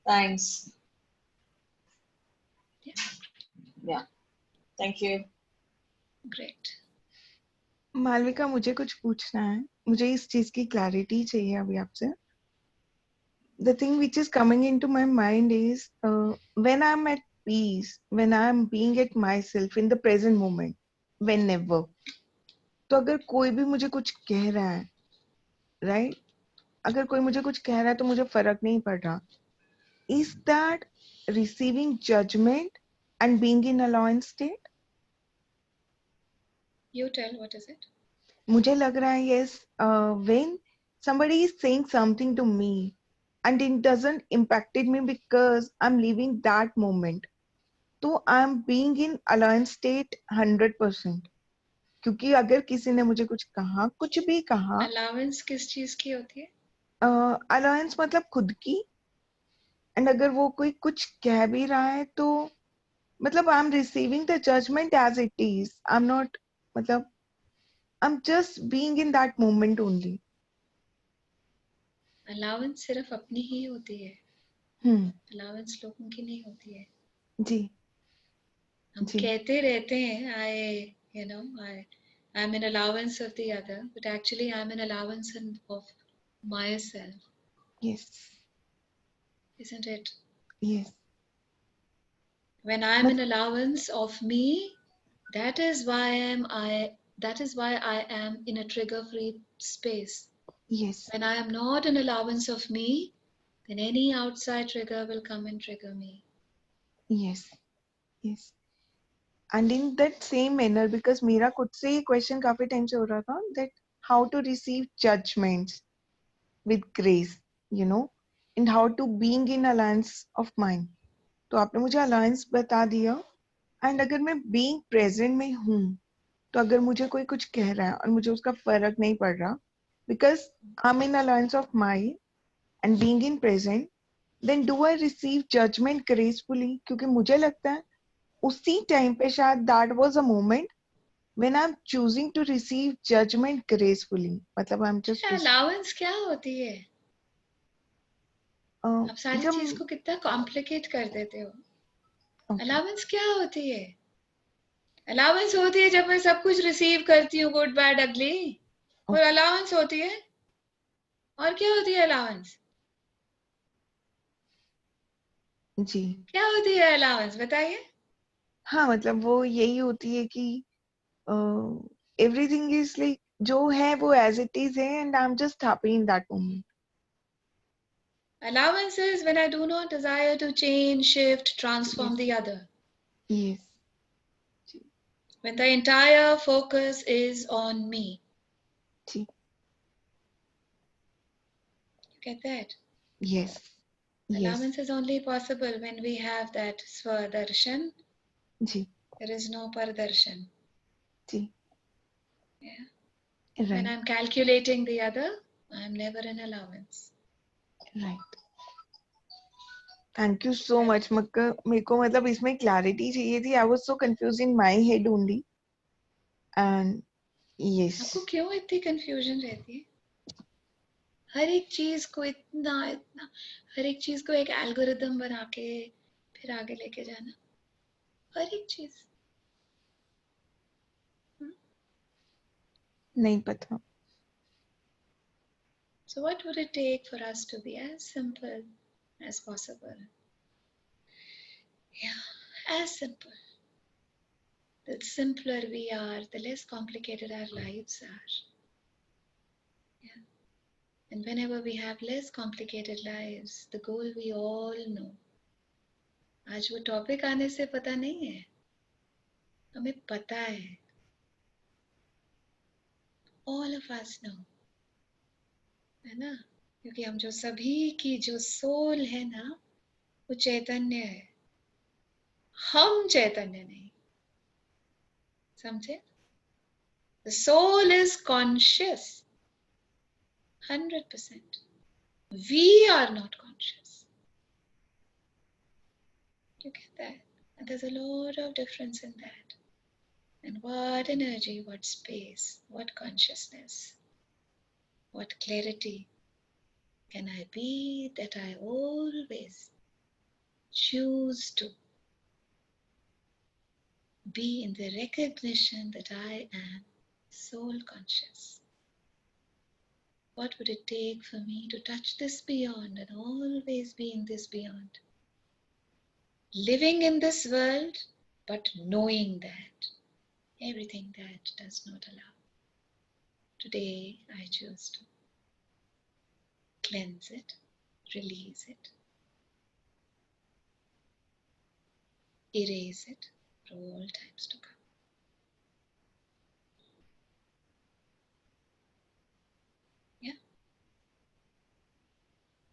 Thanks. Yeah. Yeah. Thank you. Great. Malvika, मुझे कुछ पूछना है. मुझे इस चीज की clarity चाहिए अभी आपसे. The thing which is coming into my mind is when I'm at peace, when I'm being at myself in the present moment, whenever. तो अगर कोई भी मुझे कुछ कह रहा है, right? अगर कोई मुझे कुछ कह रहा है तो मुझे फर्क नहीं पड़ रहा. Is that receiving judgment and being in allowance state? You tell, what is it? मुझे लग रहा है yes, when somebody is saying something to me and it doesn't impacted me because I'm living that moment, तो I'm being in allowance state 100%. क्योंकि अगर किसी ने मुझे कुछ कहा, कुछ भी कहा, Allowance किस चीज की होती है? allowance मतलब खुद की. एंड अगर वो कोई कुछ कह भी रहा है तो मतलब I am receiving the judgement as it is. I am not, मतलब I am just being in that moment only. Allowance सिर्फ अपनी ही होती है. Allowance लोगों की नहीं होती है. जी. हम कहते रहते हैं I'm an allowance of the other, but actually I'm an allowance of myself. Yes. Isn't it? Yes. When I'm an allowance of me, that is why I am in a trigger-free space. Yes. When I am not an allowance of me, then any outside trigger will come and trigger me. Yes. Yes. And in that same manner, because मेरा खुद से ये question काफी time से हो रहा था, that how to receive judgments with grace, you know, and how to being in alliance of mind. तो आपने मुझे alliance बता दिया. एंड अगर मैं being present में हूँ, तो अगर मुझे कोई कुछ कह रहा है और मुझे उसका फर्क नहीं पड़ रहा, because I'm in alliance of mind and being in present, then do I receive judgment gracefully? क्योंकि मुझे लगता है उसी टाइम पे शायद that was a moment when I'm choosing to receive judgment gracefully. मतलब I'm just allowance क्या होती है? आप सारी जब चीज को कितना कॉम्प्लिकेट कर देते हो. अलाउंस क्या होती है? अलाउंस होती है जब मैं सब कुछ रिसीव करती हूँ, गुड बैड अगली, वो अलाउंस होती है. और क्या होती है अलाउंस? जी, क्या होती है अलाउंस, बताइए. हाँ, मतलब वो यही होती है कि एवरीथिंग इज लाइक जो है वो एज इट इज है and I am just happy in that moment. Allowance is when I do not desire to change, shift, transform the other. Yes. When the entire focus is on me. जी. You get that? Yes. Allowance is only possible when we have that Swadarshan. जी. There is no Pardarshan. जी. Yeah. Right. When I'm calculating the other, I'm never in allowance. Right. Thank you so much. मेरे को मतलब इसमें clarity चाहिए थी. I was so confused in my head only. And yes. आपको क्यों इतनी confusion रहती है? हर एक चीज को इतना हर एक चीज को एक एल्गोरिथम बना के फिर आगे लेके जाना. हर एक चीज. नहीं पता. So what would it take for us to be as simple as possible? Yeah, as simple. The simpler we are, the less complicated our lives are. Yeah. And whenever we have less complicated lives, the goal we all know. आज वो topic आने से पता नहीं है, हमें पता है. All of us know, है ना? क्योंकि हम जो सभी की जो सोल है ना, वो चैतन्य है. हम चैतन्य नहीं. समझे? The soul is conscious, 100%. We are not conscious. You get that? And there's a lot of difference in that. And what energy, what space, what consciousness, what clarity can I be that I always choose to be in the recognition that I am soul conscious. What would it take for me to touch this beyond and always be in this beyond? Living in this world, but knowing that everything that does not allow. Today I choose to cleanse it, release it, erase it for all times to come. Yeah?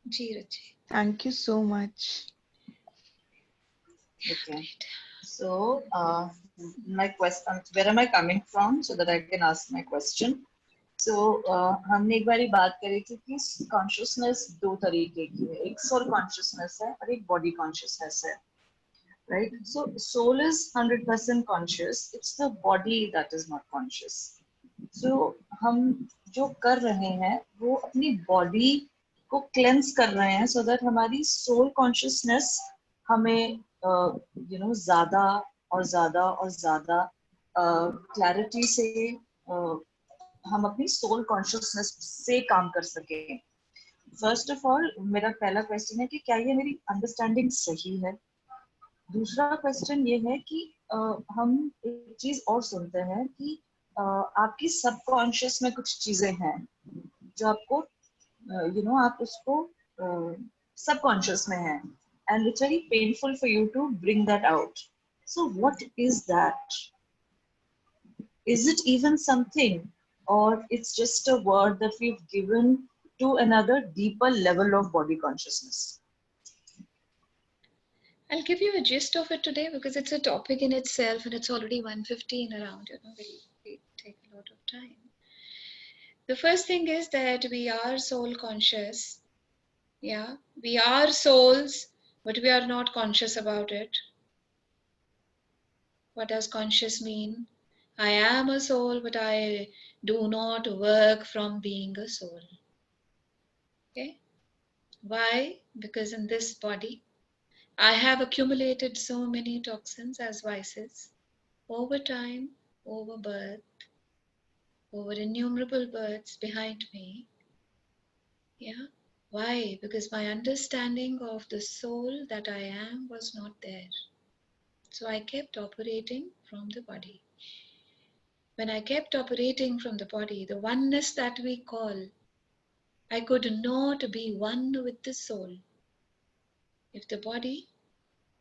Ji. Thank you so much. Okay. So, my question, where am I coming from so that I can ask my question? So, हमने एक बारी बात करी थी कि consciousness दो तरीके की है, एक soul consciousness है और एक body consciousness है, right? So, soul is 100% conscious. It's the body that is not conscious. So, हम जो कर रहे हैं वो अपनी body को cleanse कर रहे हैं so that हमारी soul consciousness हमें ज्यादा और ज्यादा और ज्यादा क्लैरिटी से हम अपनी सोल कॉन्शियसनेस से काम कर सके. फर्स्ट ऑफ ऑल मेरा पहला क्वेश्चन है कि क्या ये मेरी अंडरस्टैंडिंग सही है. दूसरा क्वेश्चन ये है कि हम एक चीज और सुनते हैं कि आपकी सबकॉन्शियस में कुछ चीजें हैं जो आपको आप उसको सबकॉन्शियस में है and it's very painful for you to bring that out. So what is that? Is it even something, or it's just a word that we've given to another deeper level of body consciousness? I'll give you a gist of it today because it's a topic in itself and it's already 1:15 around, we take a lot of time. The first thing is that we are soul conscious. Yeah, we are souls, but we are not conscious about it. What does conscious mean? I am a soul, but I do not work from being a soul. Okay? Why? Because in this body, I have accumulated so many toxins as vices over time, over birth, over innumerable births behind me. Yeah? Why? Because my understanding of the soul that I am was not there. So I kept operating from the body. When I kept operating from the body, the oneness that we call, I could not be one with the soul. If the body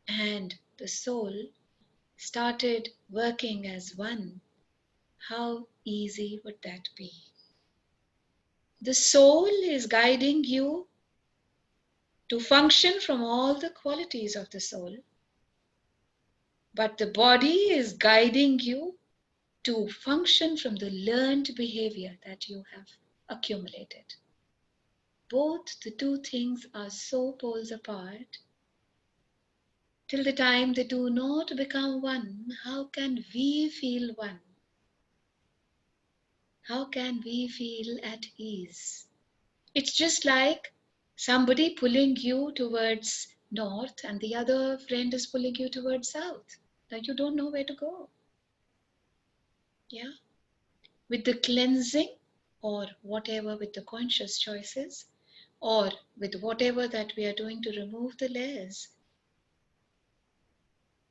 and the soul started working as one, how easy would that be? The soul is guiding you to function from all the qualities of the soul, but the body is guiding you to function from the learned behavior that you have accumulated. Both the two things are so poles apart. Till the time they do not become one, how can we feel one? How can we feel at ease? It's just like somebody pulling you towards north and the other friend is pulling you towards south. Now you don't know where to go. Yeah? with the cleansing, or whatever, with the conscious choices, or with whatever that we are doing to remove the layers.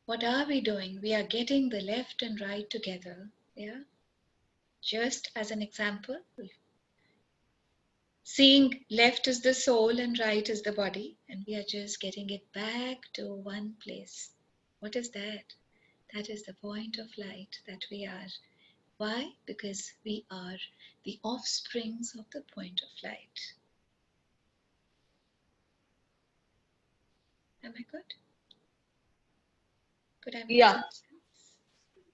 What are we doing? We are getting the left and right together. Yeah. Just as an example, seeing left is the soul and right is the body, and we are just getting it back to one place. What is that? That is the point of light that we are. Why? Because we are the offsprings of the point of light. Am I good? Could I make Yeah, sense?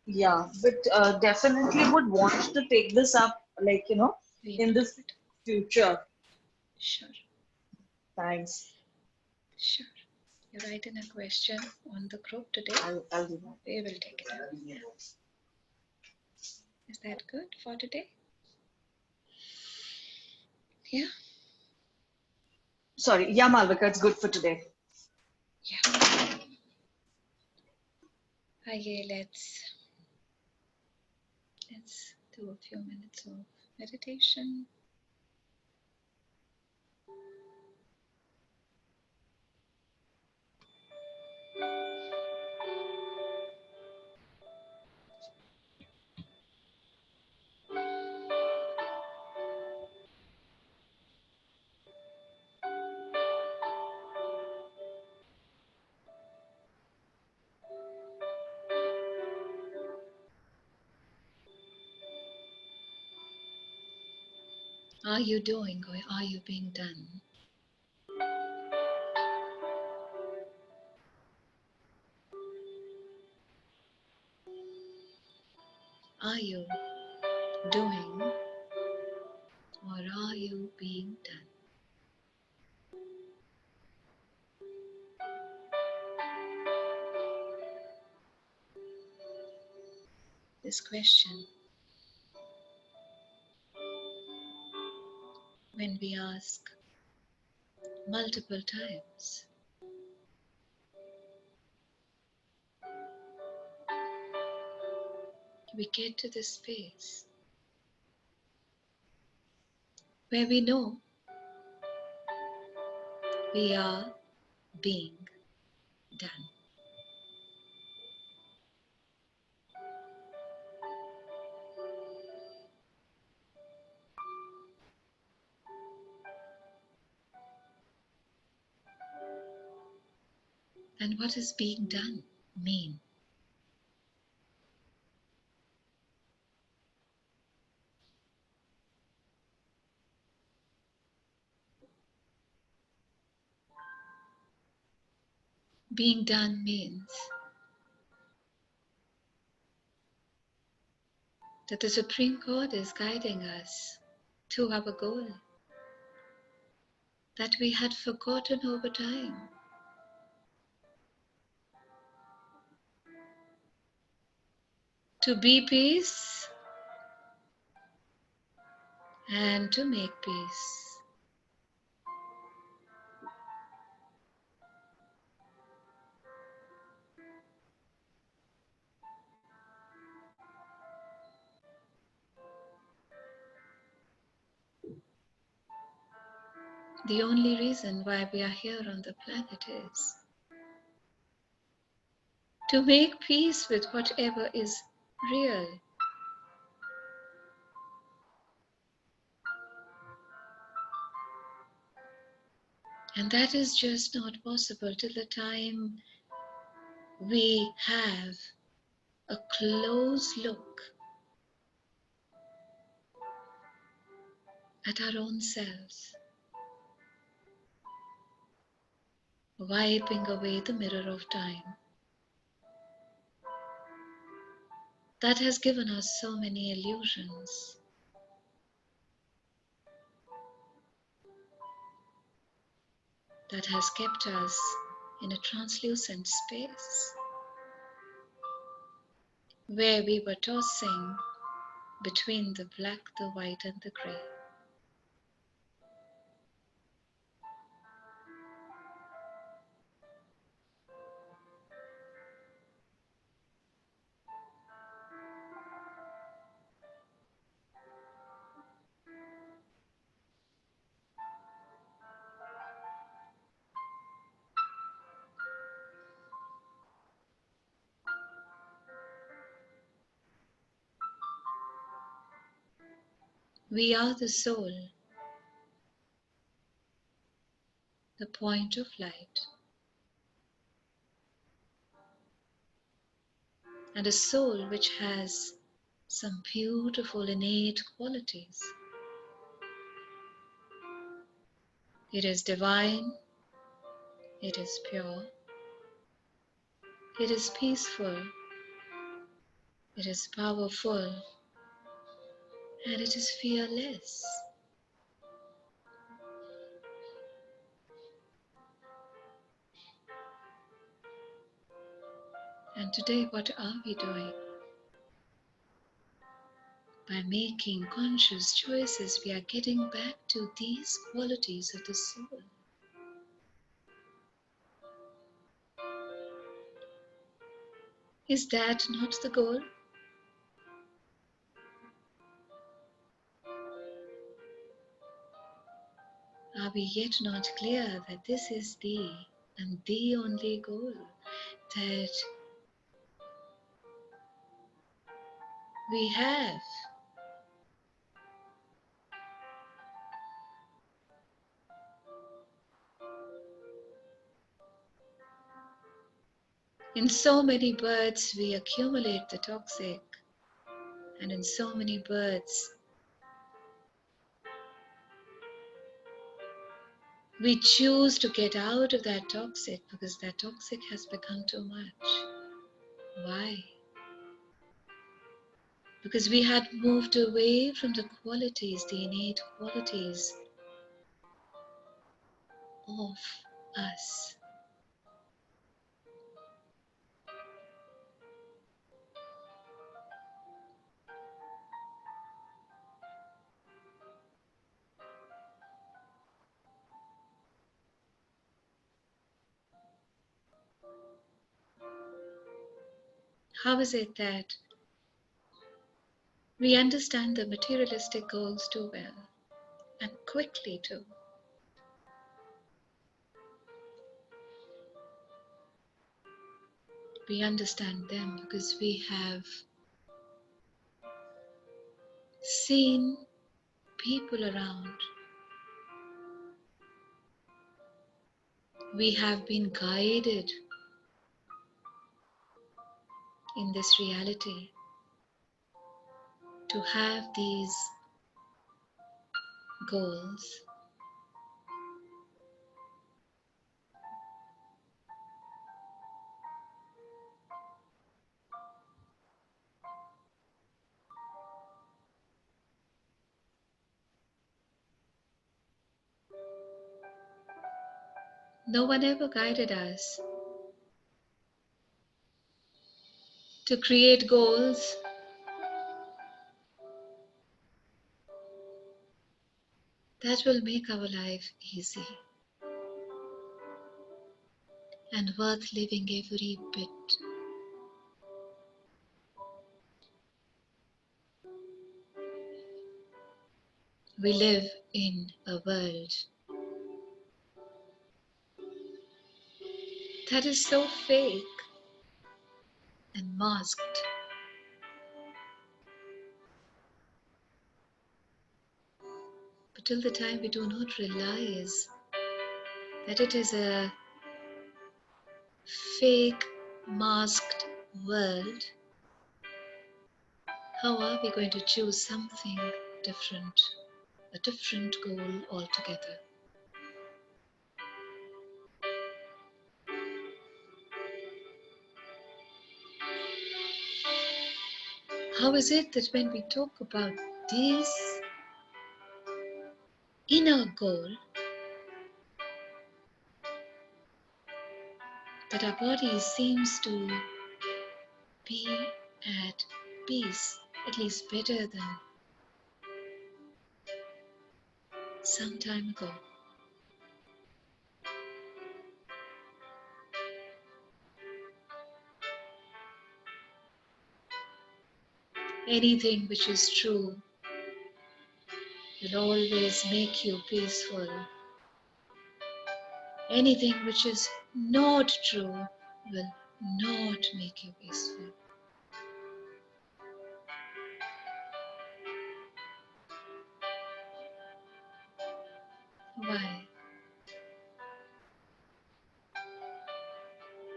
yeah, but definitely would want to take this up, like, We in will the do it. future. Sure, Thanks. sure. You write in a question on the group today. I'll do that. We will take it up. Yeah. Is that good for today? Yeah. Sorry, yeah, Malvika, it's good for today. Yeah. Okay, let's do a few minutes of meditation. Are you doing, or are you being done? Are you doing, or are you being done? This question, when we ask multiple times, we get to this space where we know we are being done. And what does being done mean? Being done means that the Supreme Court is guiding us to our goal that we had forgotten over time. To be peace and to make peace. The only reason why we are here on the planet is to make peace with whatever is real. And that is just not possible till the time we have a close look at our own selves, wiping away the mirror of time that has given us so many illusions. That has kept us in a translucent space where we were tossing between the black, the white, and the gray. We are the soul, the point of light. And a soul which has some beautiful innate qualities. It is divine, it is pure, it is peaceful, it is powerful, and it is fearless. And today, what are we doing? By making conscious choices, we are getting back to these qualities of the soul. Is that not the goal? Are we yet not clear that this is the and the only goal that we have? In so many births, we accumulate the toxic, and in so many births, we choose to get out of that toxic because that toxic has become too much. Why? Because we had moved away from the qualities, the innate qualities of us. How is it that we understand the materialistic goals too well and quickly too? We understand them because we have seen people around. We have been guided in this reality to have these goals. No one ever guided us to create goals that will make our life easy and worth living every bit. We live in a world that is so fake and masked. But till the time we do not realize that it is a fake, masked world, how are we going to choose something different, a different goal altogether? How is it that when we talk about this inner goal, that our body seems to be at peace, at least better than some time ago? Anything which is true will always make you peaceful. Anything which is not true will not make you peaceful. Why?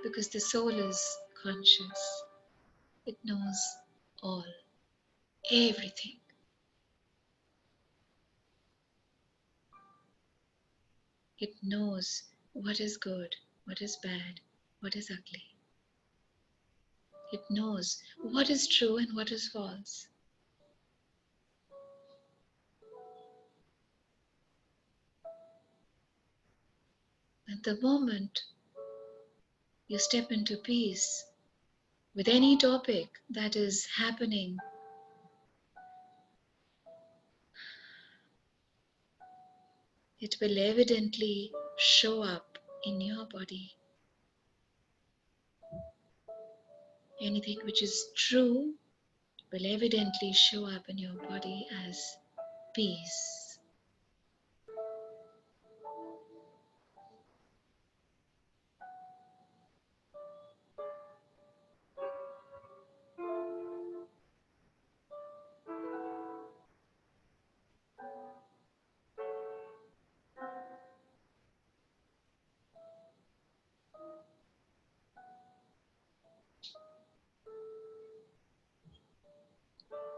Because the soul is conscious. It knows all, everything. It knows what is good, what is bad, what is ugly. It knows what is true and what is false. At the moment you step into peace with any topic that is happening, it will evidently show up in your body. Anything which is true will evidently show up in your body as peace.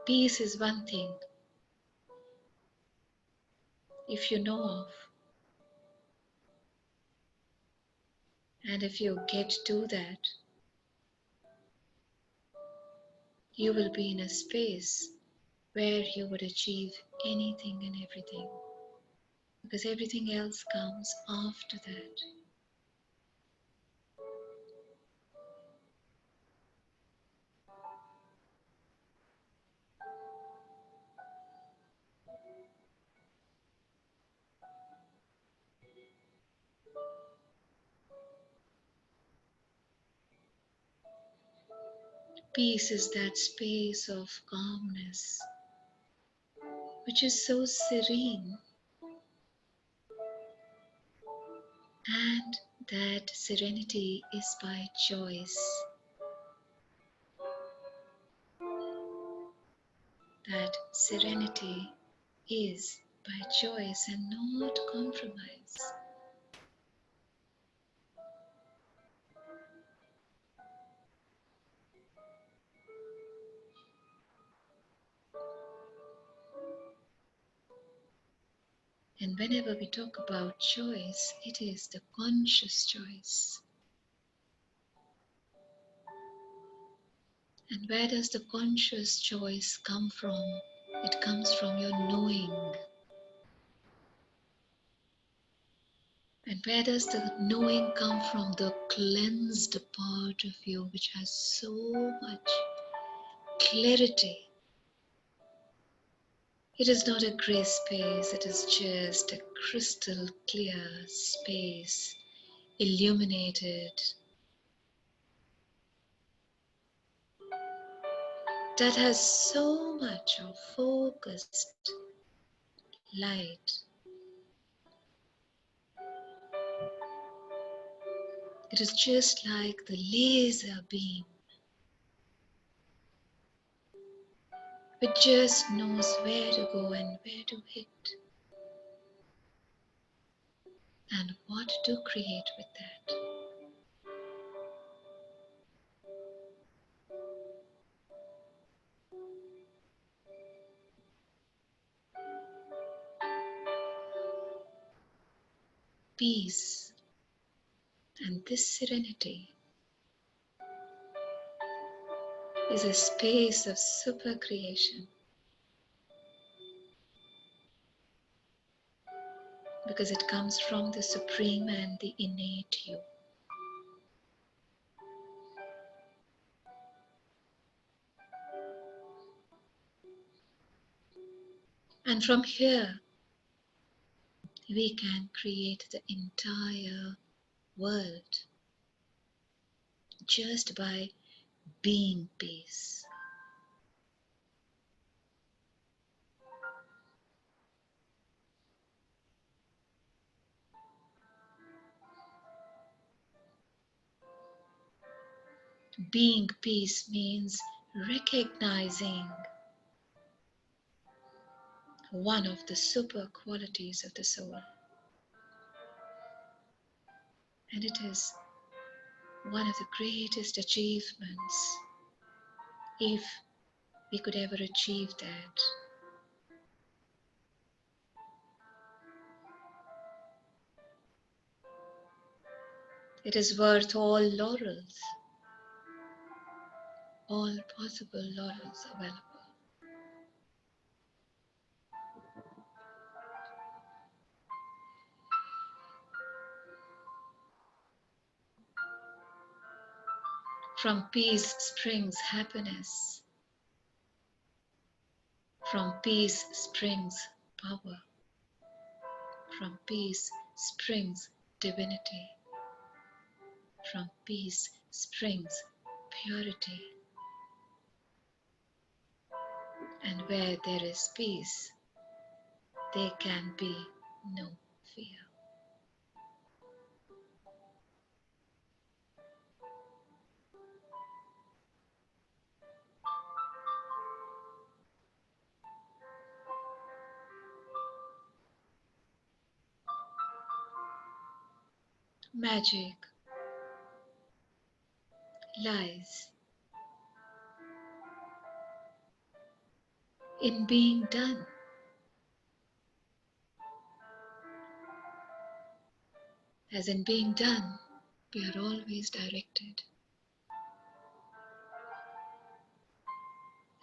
Peace is one thing if you know of, and if you get to that, you will be in a space where you would achieve anything and everything, because everything else comes after that. Peace is that space of calmness which is so serene, and that serenity is by choice. That serenity is by choice and not compromise. And whenever we talk about choice, it is the conscious choice. And where does the conscious choice come from? It comes from your knowing. And where does the knowing come from? The cleansed part of you which has so much clarity. It is not a grey space, it is just a crystal clear space, illuminated, that has so much of focused light. It is just like the laser beam, which just knows where to go and where to hit and what to create with that. Peace and this serenity is a space of super creation, because it comes from the supreme and the innate you. And from here, we can create the entire world just by being peace. Being peace means recognizing one of the super qualities of the soul, And it is one of the greatest achievements, if we could ever achieve that. It is worth all laurels, all possible laurels available. From peace springs happiness. From peace springs power. From peace springs divinity. From peace springs purity. And where there is peace, there can be no fear. Magic lies in being done. As in being done, we are always directed.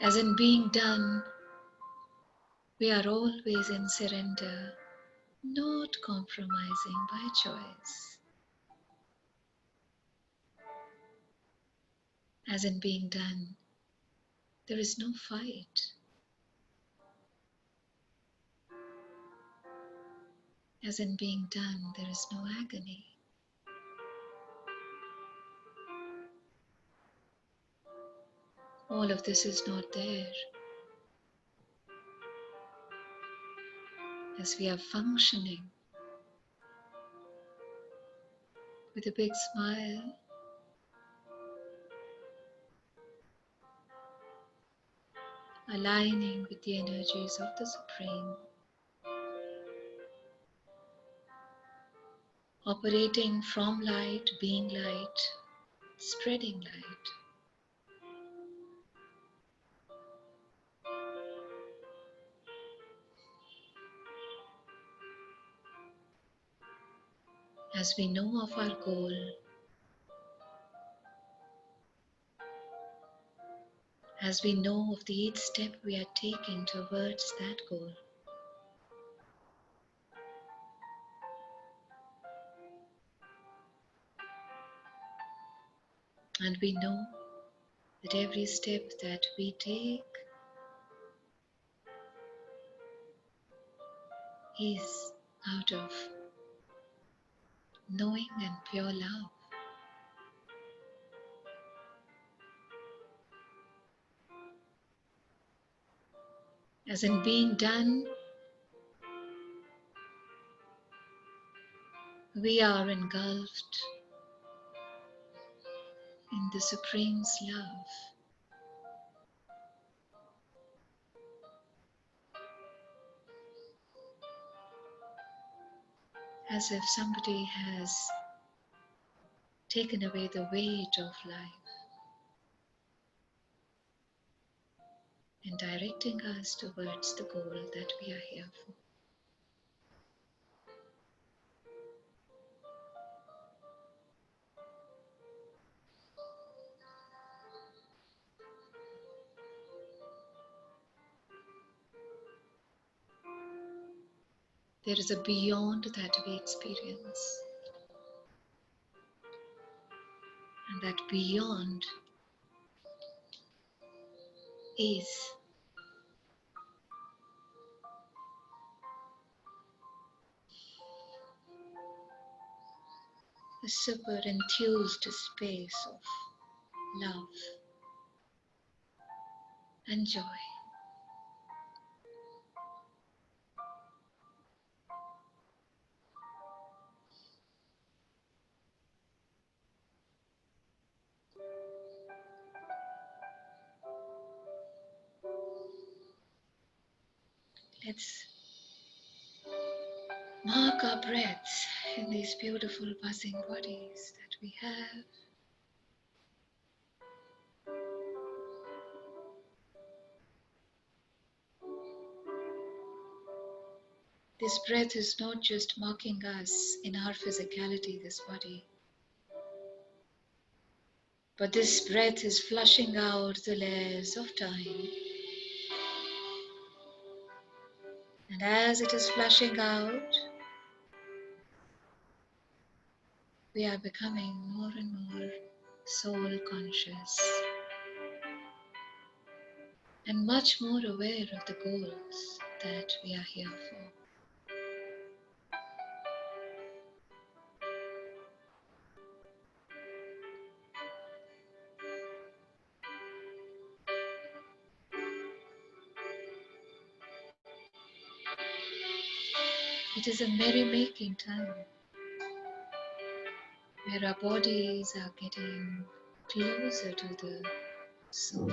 As in being done, we are always in surrender, not compromising by choice. As in being done, there is no fight. As in being done, there is no agony. All of this is not there. As we are functioning with a big smile, aligning with the energies of the Supreme, operating from light, being light, spreading light. As we know of our goal, as we know of the each step we are taking towards that goal, and we know that every step that we take is out of knowing and pure love. As in being done, we are engulfed in the Supreme's love. As if somebody has taken away the weight of life and directing us towards the goal that we are here for. There is a beyond that we experience, and that beyond is a super enthused space of love and joy. Let's mark our breaths in these beautiful buzzing bodies that we have. This breath is not just mocking us in our physicality, this body, but this breath is flushing out the layers of time. And as it is flushing out, we are becoming more and more soul conscious and much more aware of the goals that we are here for. It is a merry-making time where our bodies are getting closer to the soul.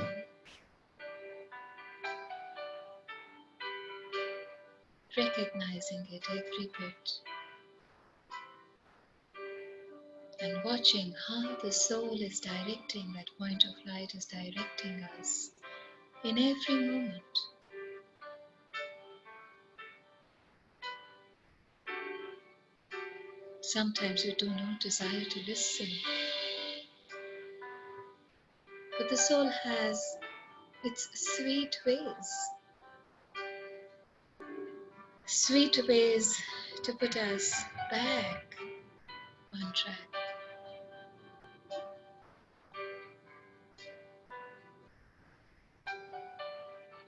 Recognizing it every bit and watching how the soul is directing, that point of light is directing us in every moment. Sometimes we do not desire to listen, but the soul has its sweet ways to put us back on track.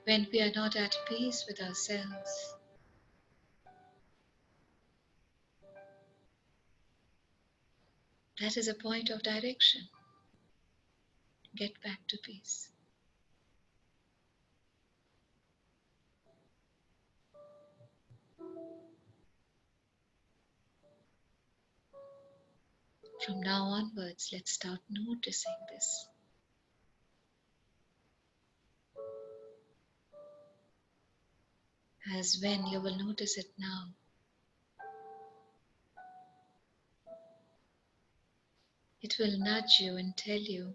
When we are not at peace with ourselves, that is a point of direction. Get back to peace. From now onwards, let's start noticing this. As when you will notice it now, it will nudge you and tell you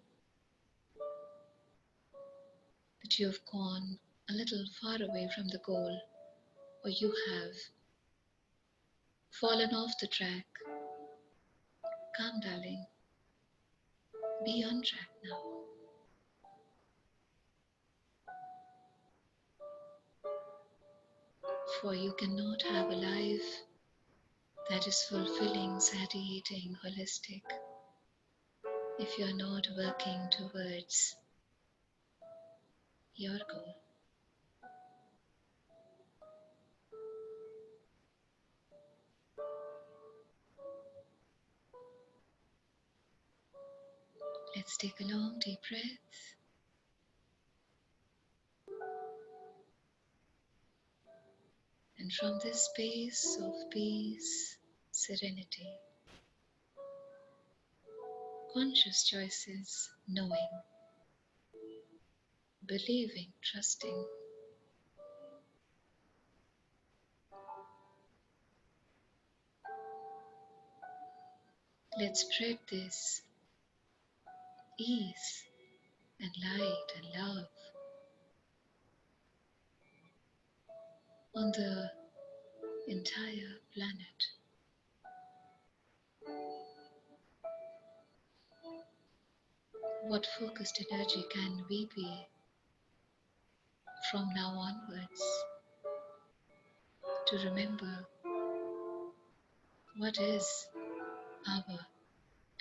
that you have gone a little far away from the goal, or you have fallen off the track. Come, darling, be on track now. For you cannot have a life that is fulfilling, satiating, holistic if you are not working towards your goal. Let's take a long deep breath. And from this space of peace, serenity, conscious choices, knowing, believing, trusting, let's spread this ease and light and love on the entire planet. What focused energy can we be from now onwards to remember what is our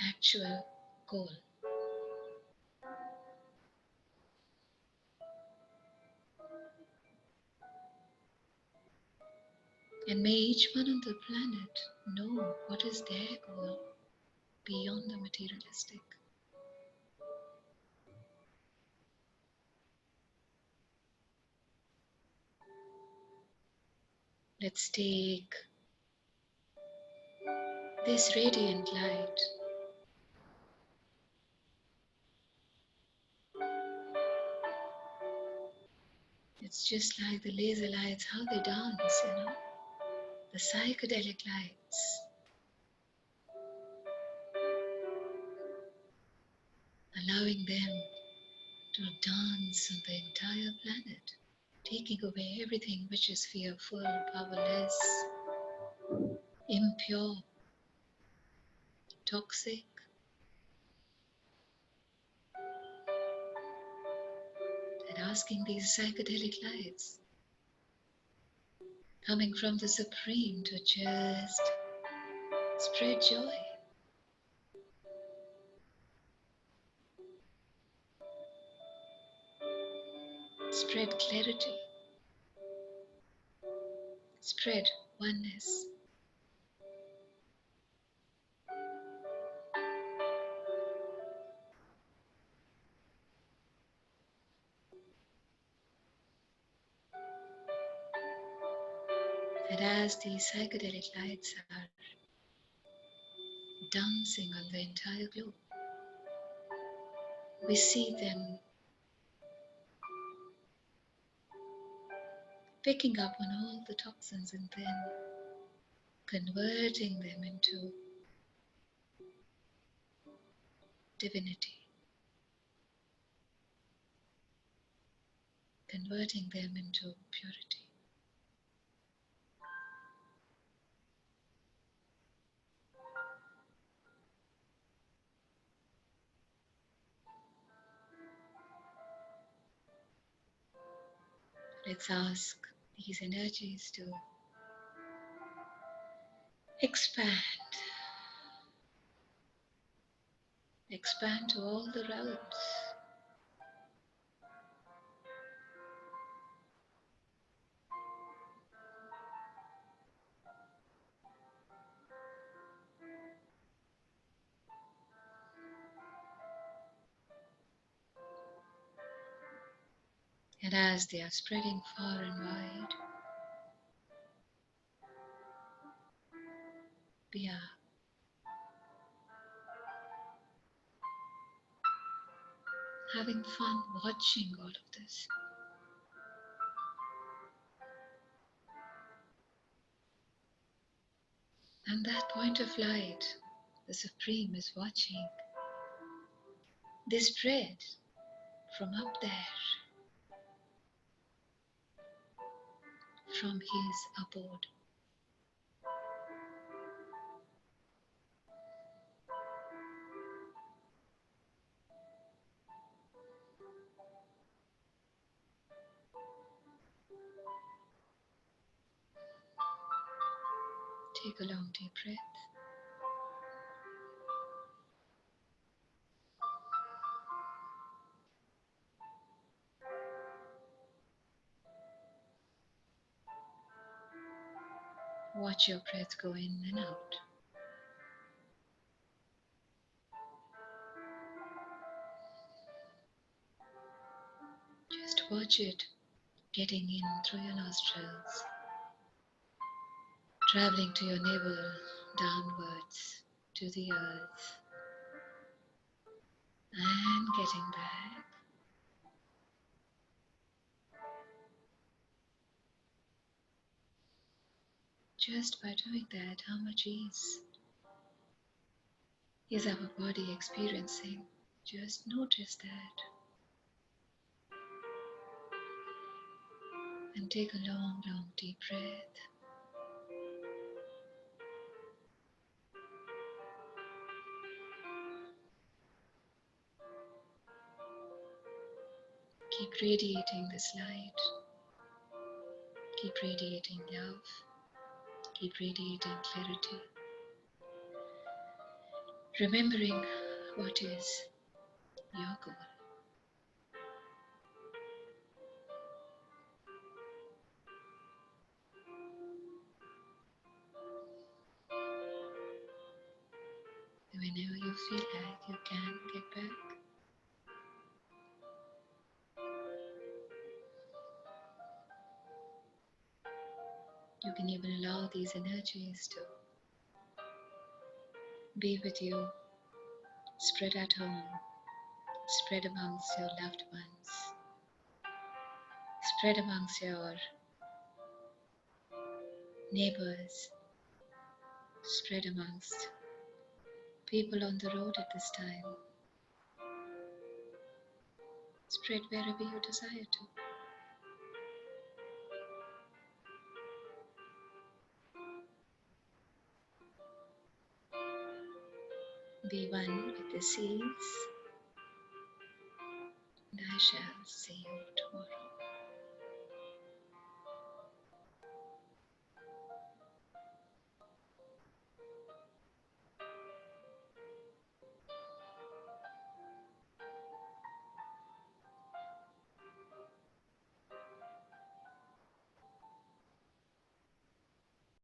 actual goal? And may each one on the planet know what is their goal beyond the materialistic. Let's take this radiant light it's just like the laser lights, how they dance, the psychedelic lights allowing them to dance on the entire planet, taking away everything which is fearful, powerless, impure, toxic, and asking these psychedelic lights coming from the Supreme to just spread joy, spread clarity, spread oneness. And as these psychedelic lights are dancing on the entire globe, we see them picking up on all the toxins and then converting them into divinity, converting them into purity. Let's ask these energies to expand, expand to all the realms, and as they are spreading far and wide, we are having fun watching all of this. And that point of light, the Supreme is watching. They spread from up there, from his abode. Take a long deep breath. Watch your breath go in and out. Just watch it getting in through your nostrils, traveling to your navel, downwards to the earth, and getting back. Just by doing that, how much ease is our body experiencing? Just notice that and take a long, long deep breath. Keep radiating this light, keep radiating love, keep radiating clarity, remembering what is your goal. Whenever you feel like you can get back, you can even allow these energies to be with you, spread at home, spread amongst your loved ones, spread amongst your neighbors, spread amongst people on the road at this time. Spread wherever you desire to. Be one with the seas, and I shall see you tomorrow.